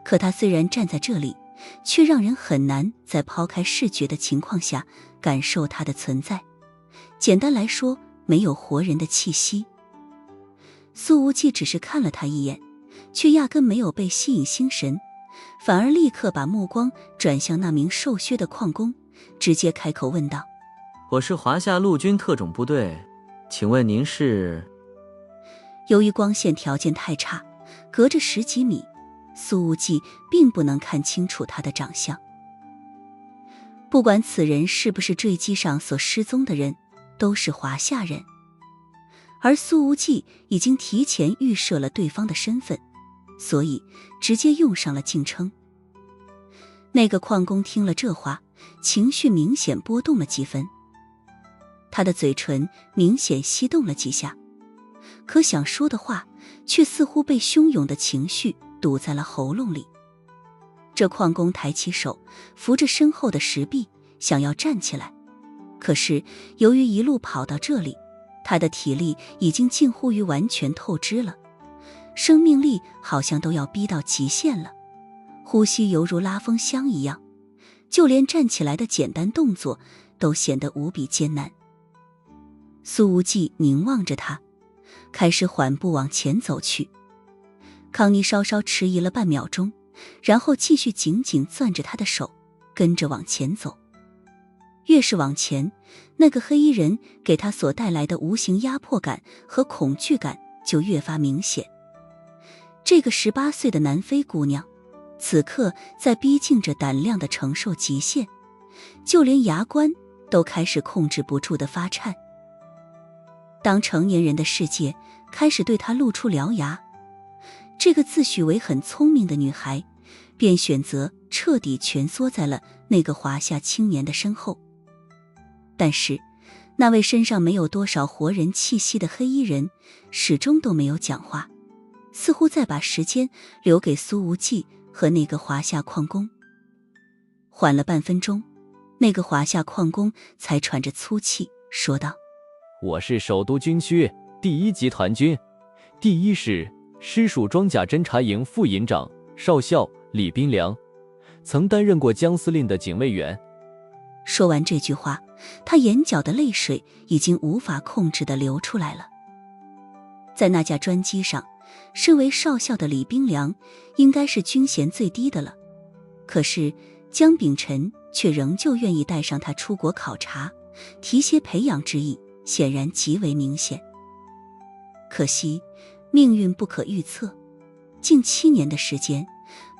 可他虽然站在这里，却让人很难在抛开视觉的情况下感受他的存在。简单来说，没有活人的气息。苏无忌只是看了他一眼，却压根没有被吸引心神，反而立刻把目光转向那名瘦削的矿工，直接开口问道：我是华夏陆军特种部队，请问您是？由于光线条件太差，隔着10几米，苏无忌并不能看清楚他的长相。不管此人是不是坠机上所失踪的人，都是华夏人。而苏无忌已经提前预设了对方的身份，所以直接用上了敬称。那个矿工听了这话，情绪明显波动了几分，他的嘴唇明显翕动了几下，可想说的话却似乎被汹涌的情绪堵在了喉咙里。这矿工抬起手扶着身后的石壁，想要站起来，可是由于一路跑到这里，他的体力已经近乎于完全透支了，生命力好像都要逼到极限了，呼吸犹如拉风箱一样，就连站起来的简单动作都显得无比艰难。苏无忌凝望着他，开始缓步往前走去。康妮稍稍迟疑了半秒钟，然后继续紧紧攥着他的手，跟着往前走。越是往前，那个黑衣人给他所带来的无形压迫感和恐惧感就越发明显。这个18岁的南非姑娘，此刻在逼近着胆量的承受极限，就连牙关都开始控制不住的发颤。当成年人的世界开始对她露出獠牙，这个自诩为很聪明的女孩便选择彻底蜷缩在了那个华夏青年的身后。但是那位身上没有多少活人气息的黑衣人始终都没有讲话，似乎在把时间留给苏无忌和那个华夏矿工。缓了半分钟，那个华夏矿工才喘着粗气说道：我是首都军区第1集团军第1师师属装甲侦察营副营长少校李斌良，曾担任过江司令的警卫员。说完这句话，他眼角的泪水已经无法控制地流出来了。在那架专机上，身为少校的李斌良应该是军衔最低的了，可是江秉辰却仍旧愿意带上他出国考察，提携培养之意显然极为明显。可惜命运不可预测，近7年的时间，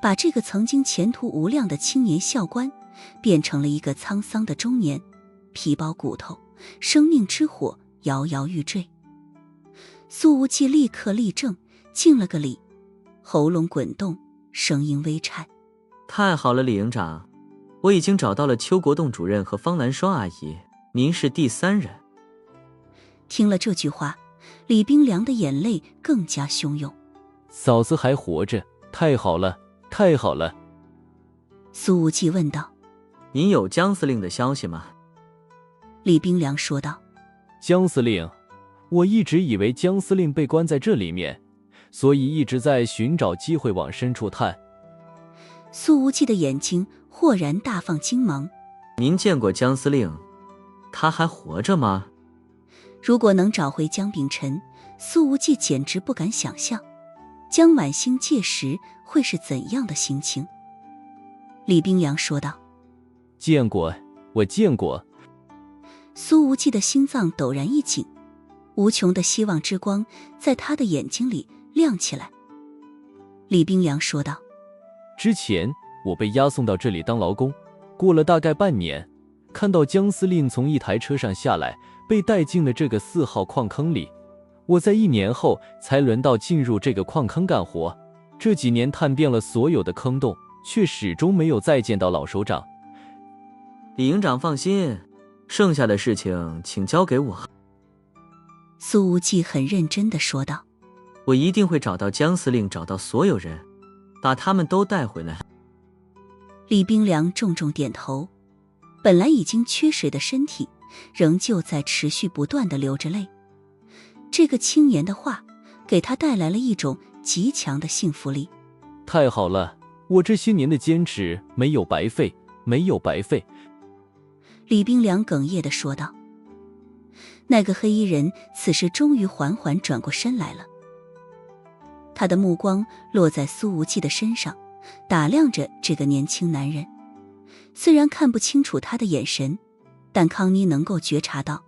把这个曾经前途无量的青年校官变成了一个沧桑的中年，皮包骨头，生命之火摇摇欲坠。苏无忌立刻立正，敬了个礼，喉咙滚动，声音微颤：太好了，李营长，我已经找到了邱国栋主任和方兰双阿姨，您是第3人。听了这句话，李冰凉的眼泪更加汹涌。嫂子还活着，太好了，太好了。苏无忌问道：您有江司令的消息吗？李冰凉说道：江司令，我一直以为江司令被关在这里面，所以一直在寻找机会往深处探。苏无忌的眼睛豁然大放金芒。您见过江司令？他还活着吗？如果能找回江秉辰，苏无忌简直不敢想象江晚星届时会是怎样的心情。李冰凉说道：见过，我见过。苏无忌的心脏陡然一紧，无穷的希望之光在他的眼睛里亮起来。李冰凉说道：之前我被押送到这里当劳工，过了大概半年，看到江司令从一台车上下来，被带进了这个4号矿坑里。我在1年后才轮到进入这个矿坑干活，这几年探遍了所有的坑洞，却始终没有再见到老首长。李营长放心，剩下的事情请交给我。苏无忌很认真地说道：我一定会找到江司令，找到所有人，把他们都带回来。李冰凉重重点头，本来已经缺水的身体仍旧在持续不断地流着泪。这个青年的话给他带来了一种极强的幸福力。太好了，我这些年的坚持没有白费，没有白费。李冰凉哽咽地说道。那个黑衣人此时终于缓缓转过身来了，他的目光落在苏无忌的身上，打量着这个年轻男人。虽然看不清楚他的眼神，但康妮能够觉察到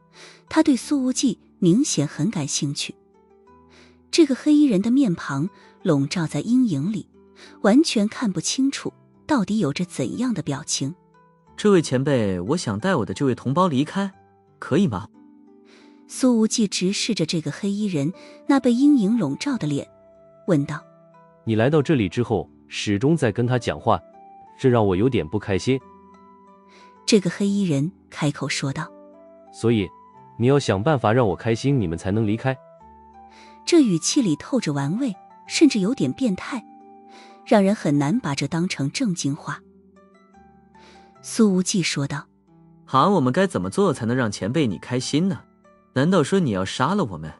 他对苏无忌明显很感兴趣。这个黑衣人的面庞笼罩在阴影里，完全看不清楚到底有着怎样的表情。这位前辈，我想带我的这位同胞离开，可以吗？苏无忌直视着这个黑衣人那被阴影笼罩的脸，问道：你来到这里之后，始终在跟他讲话，这让我有点不开心。这个黑衣人开口说道：所以，你要想办法让我开心，你们才能离开。这语气里透着玩味，甚至有点变态，让人很难把这当成正经话。苏无忌说道：好，我们该怎么做才能让前辈你开心呢？难道说你要杀了我们？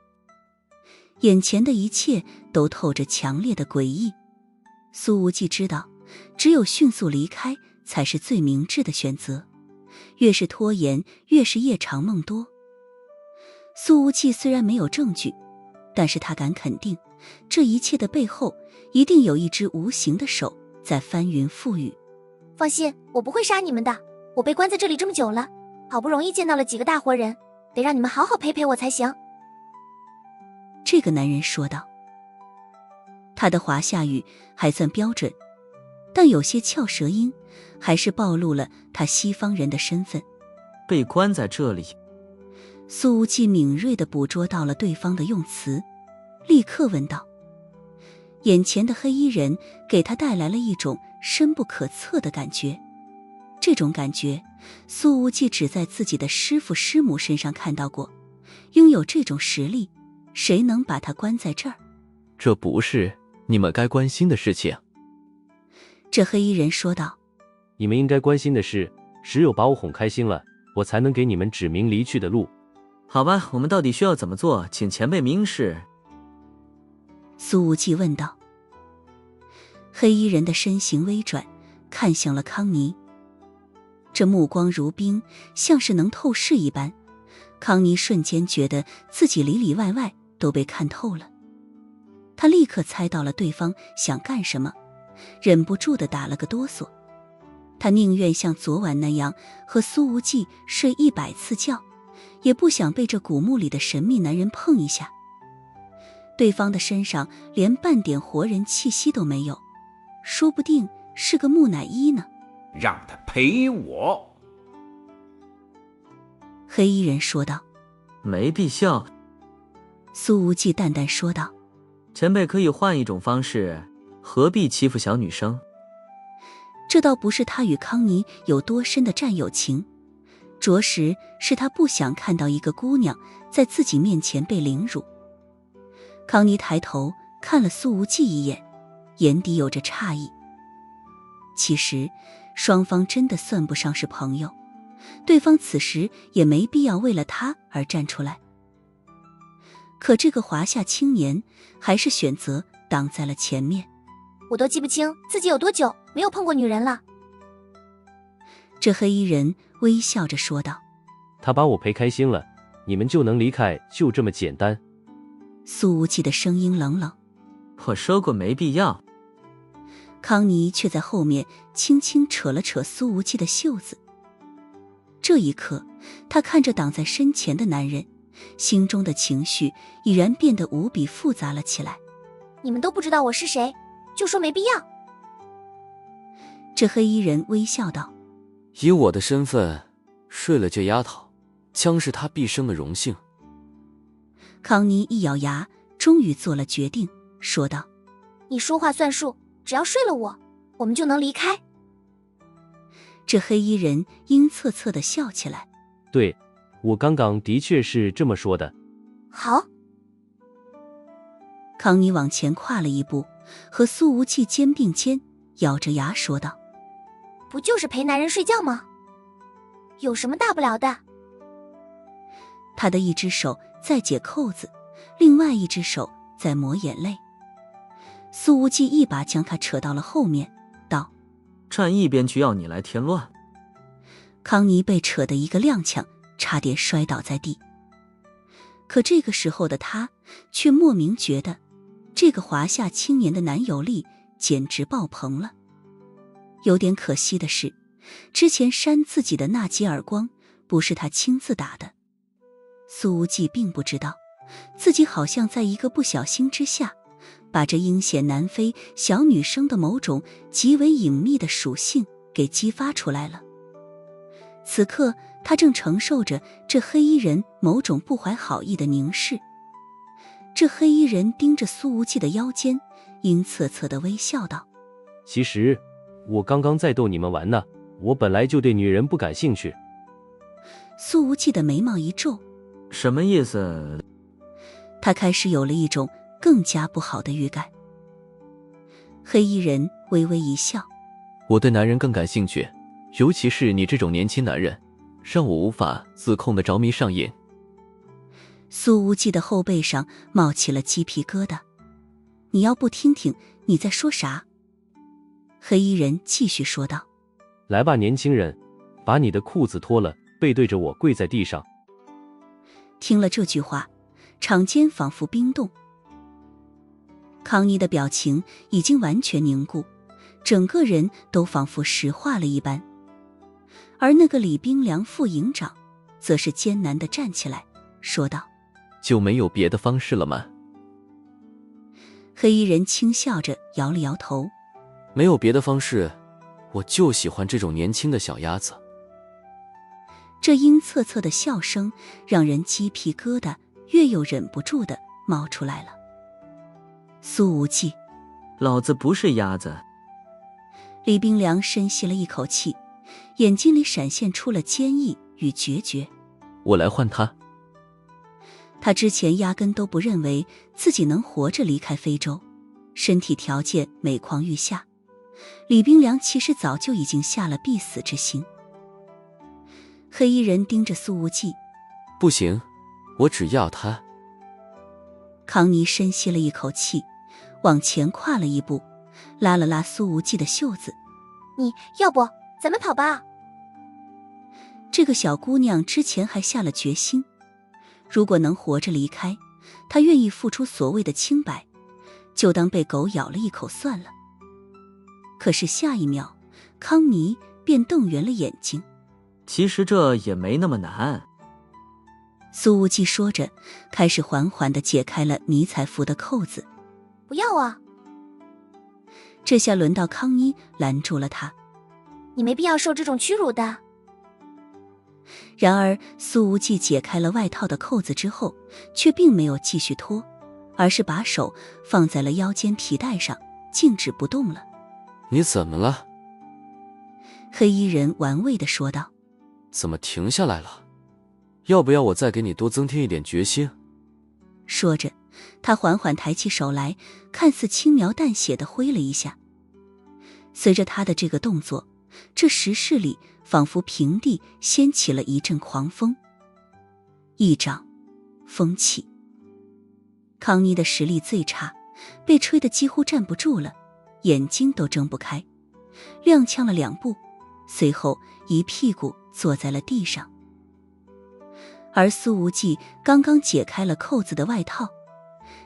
眼前的一切都透着强烈的诡异。苏无忌知道，只有迅速离开才是最明智的选择，越是拖延，越是夜长梦多。苏无忌虽然没有证据，但是他敢肯定，这一切的背后一定有一只无形的手在翻云覆雨。放心，我不会杀你们的。我被关在这里这么久了，好不容易见到了几个大活人，得让你们好好陪陪我才行。这个男人说道。他的华夏语还算标准，但有些翘舌音还是暴露了他西方人的身份。被关在这里。苏无忌敏锐地捕捉到了对方的用词，立刻问道。眼前的黑衣人给他带来了一种深不可测的感觉，这种感觉苏无忌只在自己的师父师母身上看到过。拥有这种实力，谁能把他关在这儿？这不是你们该关心的事情。这黑衣人说道。你们应该关心的是，只有把我哄开心了，我才能给你们指明离去的路。好吧，我们到底需要怎么做？请前辈明示。苏无忌问道。黑衣人的身形微转，看向了康妮，这目光如冰，像是能透视一般。康妮瞬间觉得自己里里外外都被看透了，他立刻猜到了对方想干什么，忍不住地打了个哆嗦。他宁愿像昨晚那样和苏无忌睡100次觉，也不想被这古墓里的神秘男人碰一下。对方的身上连半点活人气息都没有，说不定是个木乃伊呢。让他陪我。黑衣人说道。没必要。苏无忌淡淡说道。前辈可以换一种方式，何必欺负小女生？这倒不是他与康妮有多深的战友情，着实是他不想看到一个姑娘在自己面前被凌辱。康妮抬头看了苏无忌一眼，眼底有着诧异。其实双方真的算不上是朋友，对方此时也没必要为了他而站出来。可这个华夏青年还是选择挡在了前面。我都记不清自己有多久没有碰过女人了。这黑衣人微笑着说道。他把我陪开心了，你们就能离开，就这么简单。苏无忌的声音冷冷。我说过没必要。康妮却在后面轻轻扯了扯苏无忌的袖子。这一刻，他看着挡在身前的男人，心中的情绪已然变得无比复杂了起来。你们都不知道我是谁，就说没必要。这黑衣人微笑道。以我的身份，睡了这丫头，将是他毕生的荣幸。康妮一咬牙，终于做了决定，说道。你说话算数，只要睡了我，我们就能离开。这黑衣人阴恻恻地笑起来。对，我刚刚的确是这么说的。好。康妮往前跨了一步，和苏无忌肩并肩，咬着牙说道。不就是陪男人睡觉吗？有什么大不了的？他的一只手在解扣子，另外一只手在抹眼泪。苏无忌一把将他扯到了后面，道：站一边去，要你来添乱。康妮被扯得一个踉跄，差点摔倒在地。可这个时候的他却莫名觉得这个华夏青年的男友力简直爆棚了。有点可惜的是，之前扇自己的那几耳光不是他亲自打的。苏无忌并不知道，自己好像在一个不小心之下，把这阴险难飞小女生的某种极为隐秘的属性给激发出来了。此刻他正承受着这黑衣人某种不怀好意的凝视。这黑衣人盯着苏无忌的腰间，阴恻恻地微笑道：其实我刚刚在逗你们玩呢，我本来就对女人不感兴趣。苏无忌的眉毛一皱，什么意思？他开始有了一种更加不好的预感。黑衣人微微一笑：我对男人更感兴趣，尤其是你这种年轻男人，让我无法自控的着迷上瘾。苏无忌的后背上冒起了鸡皮疙瘩。你要不听听你在说啥？黑衣人继续说道：来吧，年轻人，把你的裤子脱了，背对着我跪在地上。听了这句话，场间仿佛冰冻。康妮的表情已经完全凝固，整个人都仿佛石化了一般。而那个李冰凉副营长则是艰难地站起来说道：就没有别的方式了吗？黑衣人轻笑着摇了摇头：没有别的方式，我就喜欢这种年轻的小鸭子。这阴恻恻的笑声让人鸡皮疙瘩越又忍不住地冒出来了。苏无忌，老子不是鸭子。李冰凉深吸了一口气，眼睛里闪现出了坚毅与决绝。我来换他。他之前压根都不认为自己能活着离开非洲，身体条件每况愈下。李冰凉其实早就已经下了必死之心。黑衣人盯着苏无忌：不行，我只要他。康妮深吸了一口气，往前跨了一步，拉了拉苏无忌的袖子：你要不咱们跑吧？这个小姑娘之前还下了决心，如果能活着离开，她愿意付出所谓的清白，就当被狗咬了一口算了。可是下一秒，康妮便瞪圆了眼睛：其实这也没那么难。苏无忌说着，开始缓缓地解开了迷彩服的扣子。不要啊！这下轮到康妮拦住了他：你没必要受这种屈辱的。然而苏无忌解开了外套的扣子之后，却并没有继续脱，而是把手放在了腰间皮带上，静止不动了。你怎么了？黑衣人玩味地说道：怎么停下来了？要不要我再给你多增添一点决心？说着，他缓缓抬起手来，看似轻描淡写地挥了一下。随着他的这个动作，这石室里仿佛平地掀起了一阵狂风。一掌，风起。康妮的实力最差，被吹得几乎站不住了，眼睛都睁不开，踉跄了2步，随后一屁股坐在了地上。而苏无忌刚刚解开了扣子的外套，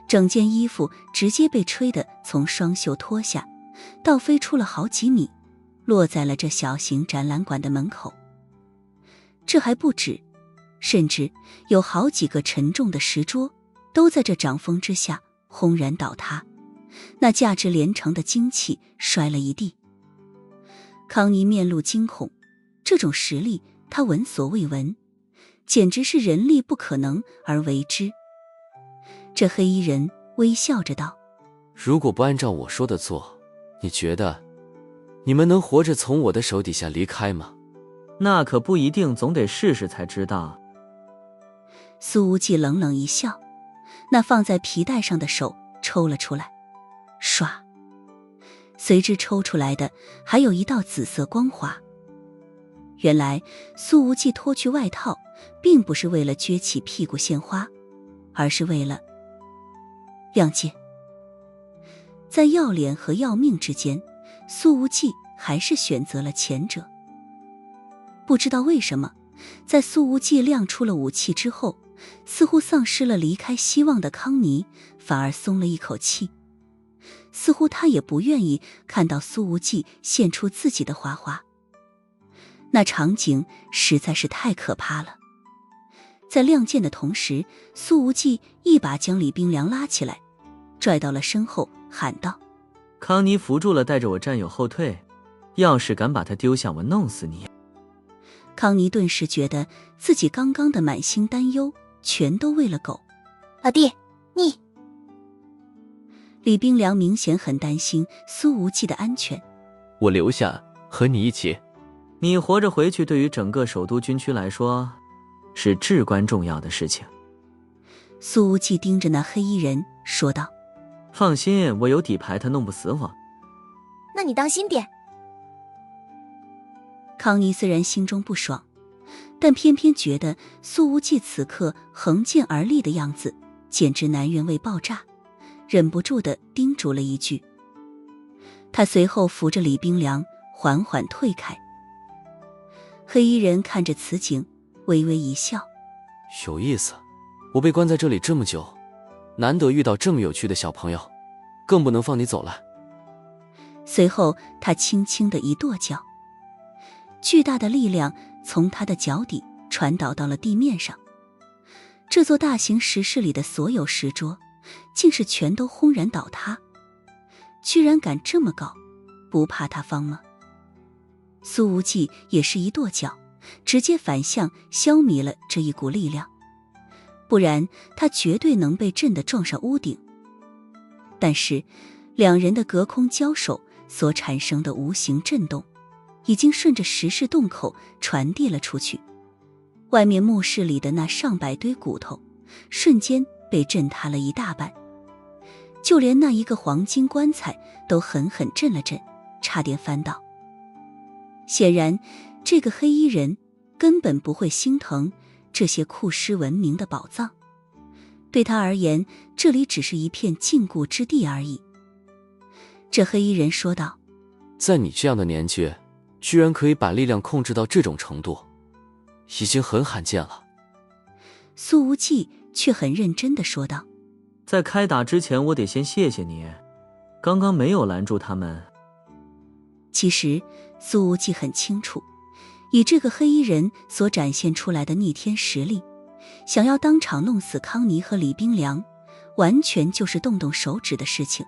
整件衣服直接被吹得从双袖脱下，倒飞出了好几米，落在了这小型展览馆的门口。这还不止，甚至有好几个沉重的石桌都在这掌风之下轰然倒塌，那价值连城的精器摔了一地。康妮面露惊恐，这种实力他闻所未闻，简直是人力不可能而为之。这黑衣人微笑着道：如果不按照我说的做，你觉得你们能活着从我的手底下离开吗？那可不一定，总得试试才知道。苏无忌冷冷一笑，那放在皮带上的手抽了出来，唰，随之抽出来的还有一道紫色光华。原来苏无忌脱去外套并不是为了撅起屁股献花，而是为了亮剑。在要脸和要命之间，苏无忌还是选择了前者。不知道为什么，在苏无忌亮出了武器之后，似乎丧失了离开希望的康妮反而松了一口气。似乎他也不愿意看到苏无忌现出自己的花花。那场景实在是太可怕了。在亮剑的同时，苏无忌一把将李冰凉拉起来，拽到了身后，喊道：康妮扶住了带着我战友后退，要是敢把他丢下，我弄死你。康妮顿时觉得自己刚刚的满心担忧全都喂了狗。老弟，你……李冰凉明显很担心苏无忌的安全。我留下和你一起。你活着回去对于整个首都军区来说是至关重要的事情。苏无忌盯着那黑衣人说道：放心，我有底牌，他弄不死我。那你当心点。康妮虽然心中不爽，但偏偏觉得苏无忌此刻横剑而立的样子简直男人味爆炸，忍不住地叮嘱了一句。他随后扶着李冰凉缓缓退开。黑衣人看着此景微微一笑：有意思，我被关在这里这么久，难得遇到这么有趣的小朋友，更不能放你走了。随后他轻轻的一跺脚，巨大的力量从他的脚底传导到了地面上。这座大型石室里的所有石桌竟是全都轰然倒塌。居然敢这么搞，不怕他方吗？苏无忌也是一跺脚，直接反向消弭了这一股力量，不然他绝对能被震得撞上屋顶。但是两人的隔空交手所产生的无形震动已经顺着石室洞口传递了出去，外面墓室里的那上百堆骨头瞬间被震塌了一大半，就连那一个黄金棺材都狠狠震了震，差点翻倒。显然这个黑衣人根本不会心疼这些库尸文明的宝藏，对他而言，这里只是一片禁锢之地而已。这黑衣人说道：在你这样的年纪，居然可以把力量控制到这种程度，已经很罕见了。苏无忌却很认真地说道：在开打之前，我得先谢谢你，刚刚没有拦住他们。其实苏无忌很清楚，以这个黑衣人所展现出来的逆天实力，想要当场弄死康妮和李冰凉，完全就是动动手指的事情，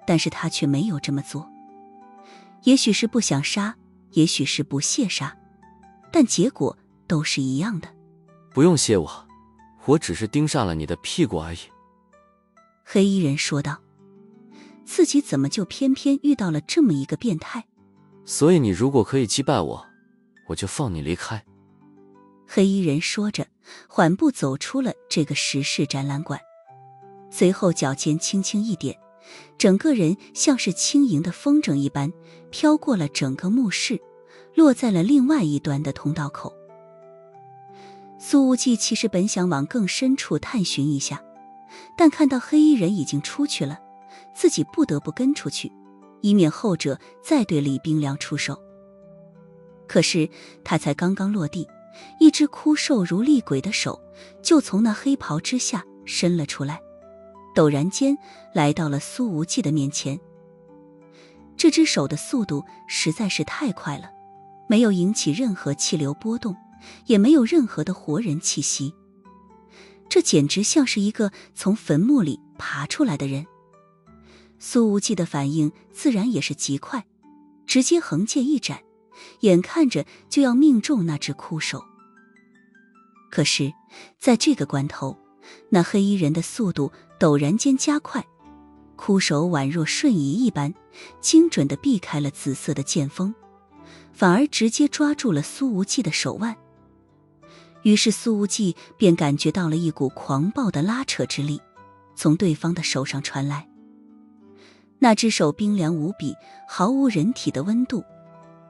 但是他却没有这么做。也许是不想杀，也许是不屑杀，但结果都是一样的。不用谢我，我只是盯上了你的屁股而已。黑衣人说道：自己怎么就偏偏遇到了这么一个变态？所以你如果可以击败我，我就放你离开。黑衣人说着，缓步走出了这个石室展览馆，随后脚尖轻轻一点，整个人像是轻盈的风筝一般飘过了整个墓室，落在了另外一端的通道口。苏无忌其实本想往更深处探寻一下，但看到黑衣人已经出去了，自己不得不跟出去，以免后者再对李冰凉出手。可是他才刚刚落地，一只枯瘦如厉鬼的手就从那黑袍之下伸了出来，陡然间来到了苏无忌的面前。这只手的速度实在是太快了，没有引起任何气流波动，也没有任何的活人气息，这简直像是一个从坟墓里爬出来的人。苏无忌的反应自然也是极快，直接横剑一斩，眼看着就要命中那只枯手。可是在这个关头，那黑衣人的速度陡然间加快，枯手宛若瞬移一般，精准地避开了紫色的剑锋，反而直接抓住了苏无忌的手腕。于是苏无忌便感觉到了一股狂暴的拉扯之力从对方的手上传来，那只手冰凉无比，毫无人体的温度，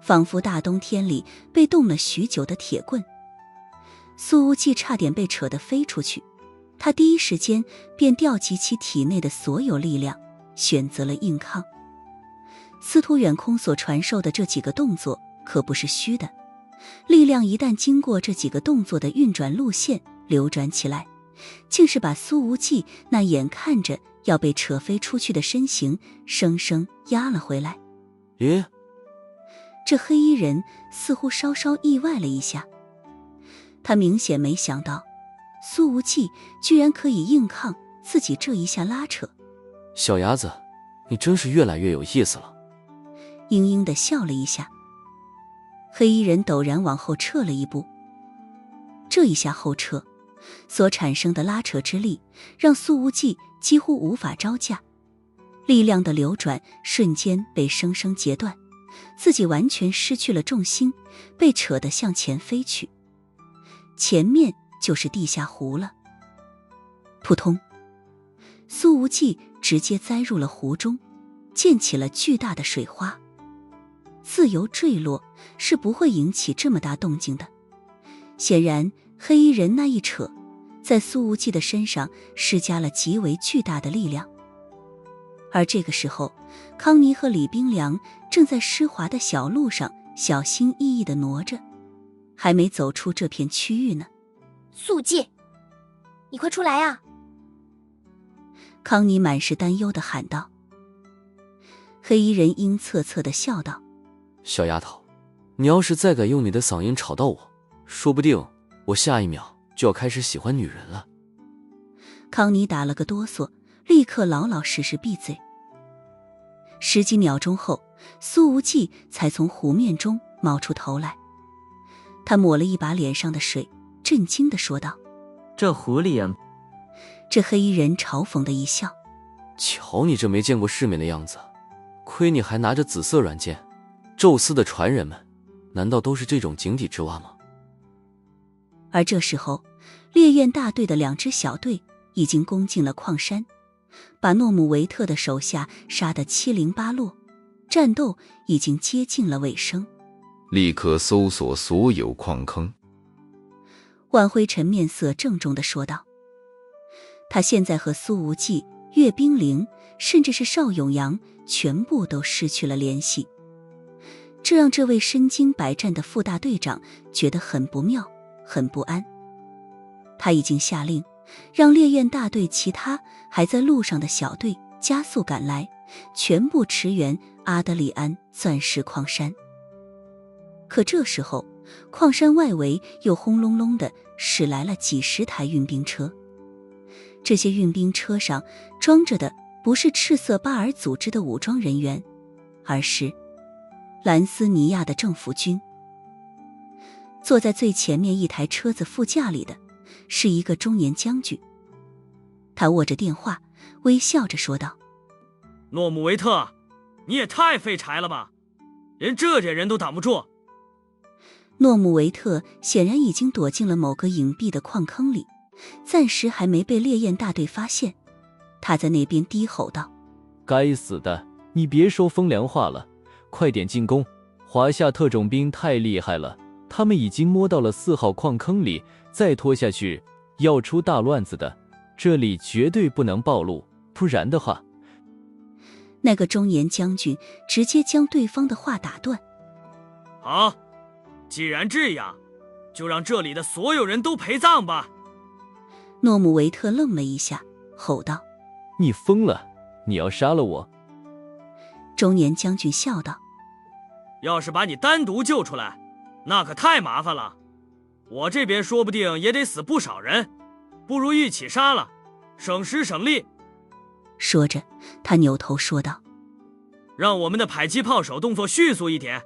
仿佛大冬天里被冻了许久的铁棍。苏无忌差点被扯得飞出去，他第一时间便调集其体内的所有力量，选择了硬抗。司徒远空所传授的这几个动作可不是虚的，力量一旦经过这几个动作的运转路线流转起来，竟是把苏无忌那眼看着要被扯飞出去的身形生生压了回来。咦，这黑衣人似乎稍稍意外了一下，他明显没想到苏无忌居然可以硬抗自己这一下拉扯。小伢子，你真是越来越有意思了。嘤嘤地笑了一下，黑衣人陡然往后撤了一步。这一下后撤所产生的拉扯之力，让苏无忌几乎无法招架，力量的流转瞬间被生生截断，自己完全失去了重心，被扯得向前飞去。前面就是地下湖了。扑通，苏无忌直接栽入了湖中，溅起了巨大的水花。自由坠落是不会引起这么大动静的，显然黑衣人那一扯，在苏无忌的身上施加了极为巨大的力量。而这个时候，康妮和李冰凉正在湿滑的小路上小心翼翼地挪着，还没走出这片区域呢。苏忌，你快出来啊！康妮满是担忧地喊道。黑衣人阴恻恻地笑道：小丫头，你要是再敢用你的嗓音吵到我，说不定我下一秒就要开始喜欢女人了。康妮打了个哆嗦，立刻老老实实闭嘴。十几秒钟后，苏无忌才从湖面中冒出头来，他抹了一把脸上的水，震惊地说道：这狐狸呀！这黑衣人嘲讽的一笑：瞧你这没见过世面的样子，亏你还拿着紫色软件。宙斯的传人们难道都是这种井底之蛙吗？而这时候，烈焰大队的2支小队已经攻进了矿山，把诺姆维特的手下杀得七零八落，战斗已经接近了尾声。立刻搜索所有矿坑。万灰尘面色郑重地说道。他现在和苏无忌、岳冰凌，甚至是邵永阳全部都失去了联系，这让这位身经百战的副大队长觉得很不妙，很不安。他已经下令让烈焰大队其他还在路上的小队加速赶来，全部驰援阿德里安钻石矿山。可这时候，矿山外围又轰隆隆地驶来了几十台运兵车，这些运兵车上装着的不是赤色巴尔组织的武装人员，而是兰斯尼亚的政府军。坐在最前面一台车子副驾里的是一个中年将军，他握着电话，微笑着说道：诺姆维特，你也太废柴了吧，连这点人都挡不住。诺姆维特显然已经躲进了某个隐蔽的矿坑里，暂时还没被烈焰大队发现。他在那边低吼道：该死的，你别说风凉话了，快点进攻！华夏特种兵太厉害了，他们已经摸到了4号矿坑里，再拖下去要出大乱子的，这里绝对不能暴露，不然的话……那个中年将军直接将对方的话打断：好，既然这样，就让这里的所有人都陪葬吧。诺姆维特愣了一下，吼道：你疯了，你要杀了我？中年将军笑道：要是把你单独救出来，那可太麻烦了，我这边说不定也得死不少人，不如一起杀了，省时省力。说着，他扭头说道：让我们的迫击炮手动作迅速一点，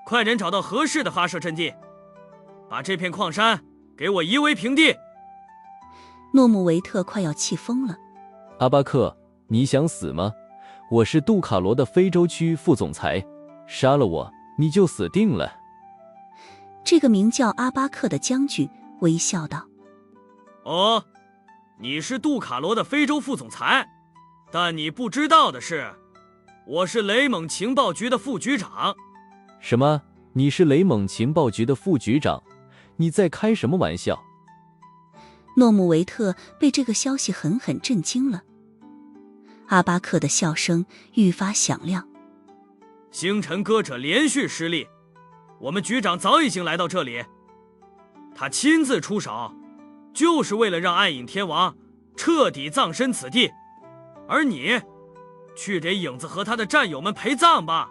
快点找到合适的发射阵地，把这片矿山给我夷为平地。诺姆维特快要气疯了：阿巴克，你想死吗？我是杜卡罗的非洲区副总裁，杀了我你就死定了。这个名叫阿巴克的将军微笑道：哦，你是杜卡罗的非洲副总裁，但你不知道的是，我是雷蒙情报局的副局长。什么？你是雷蒙情报局的副局长？你在开什么玩笑？诺姆维特被这个消息狠狠震惊了。阿巴克的笑声愈发响亮：星辰歌者连续失利，我们局长早已经来到这里，他亲自出手，就是为了让暗影天王彻底葬身此地。而你，去给影子和他的战友们陪葬吧。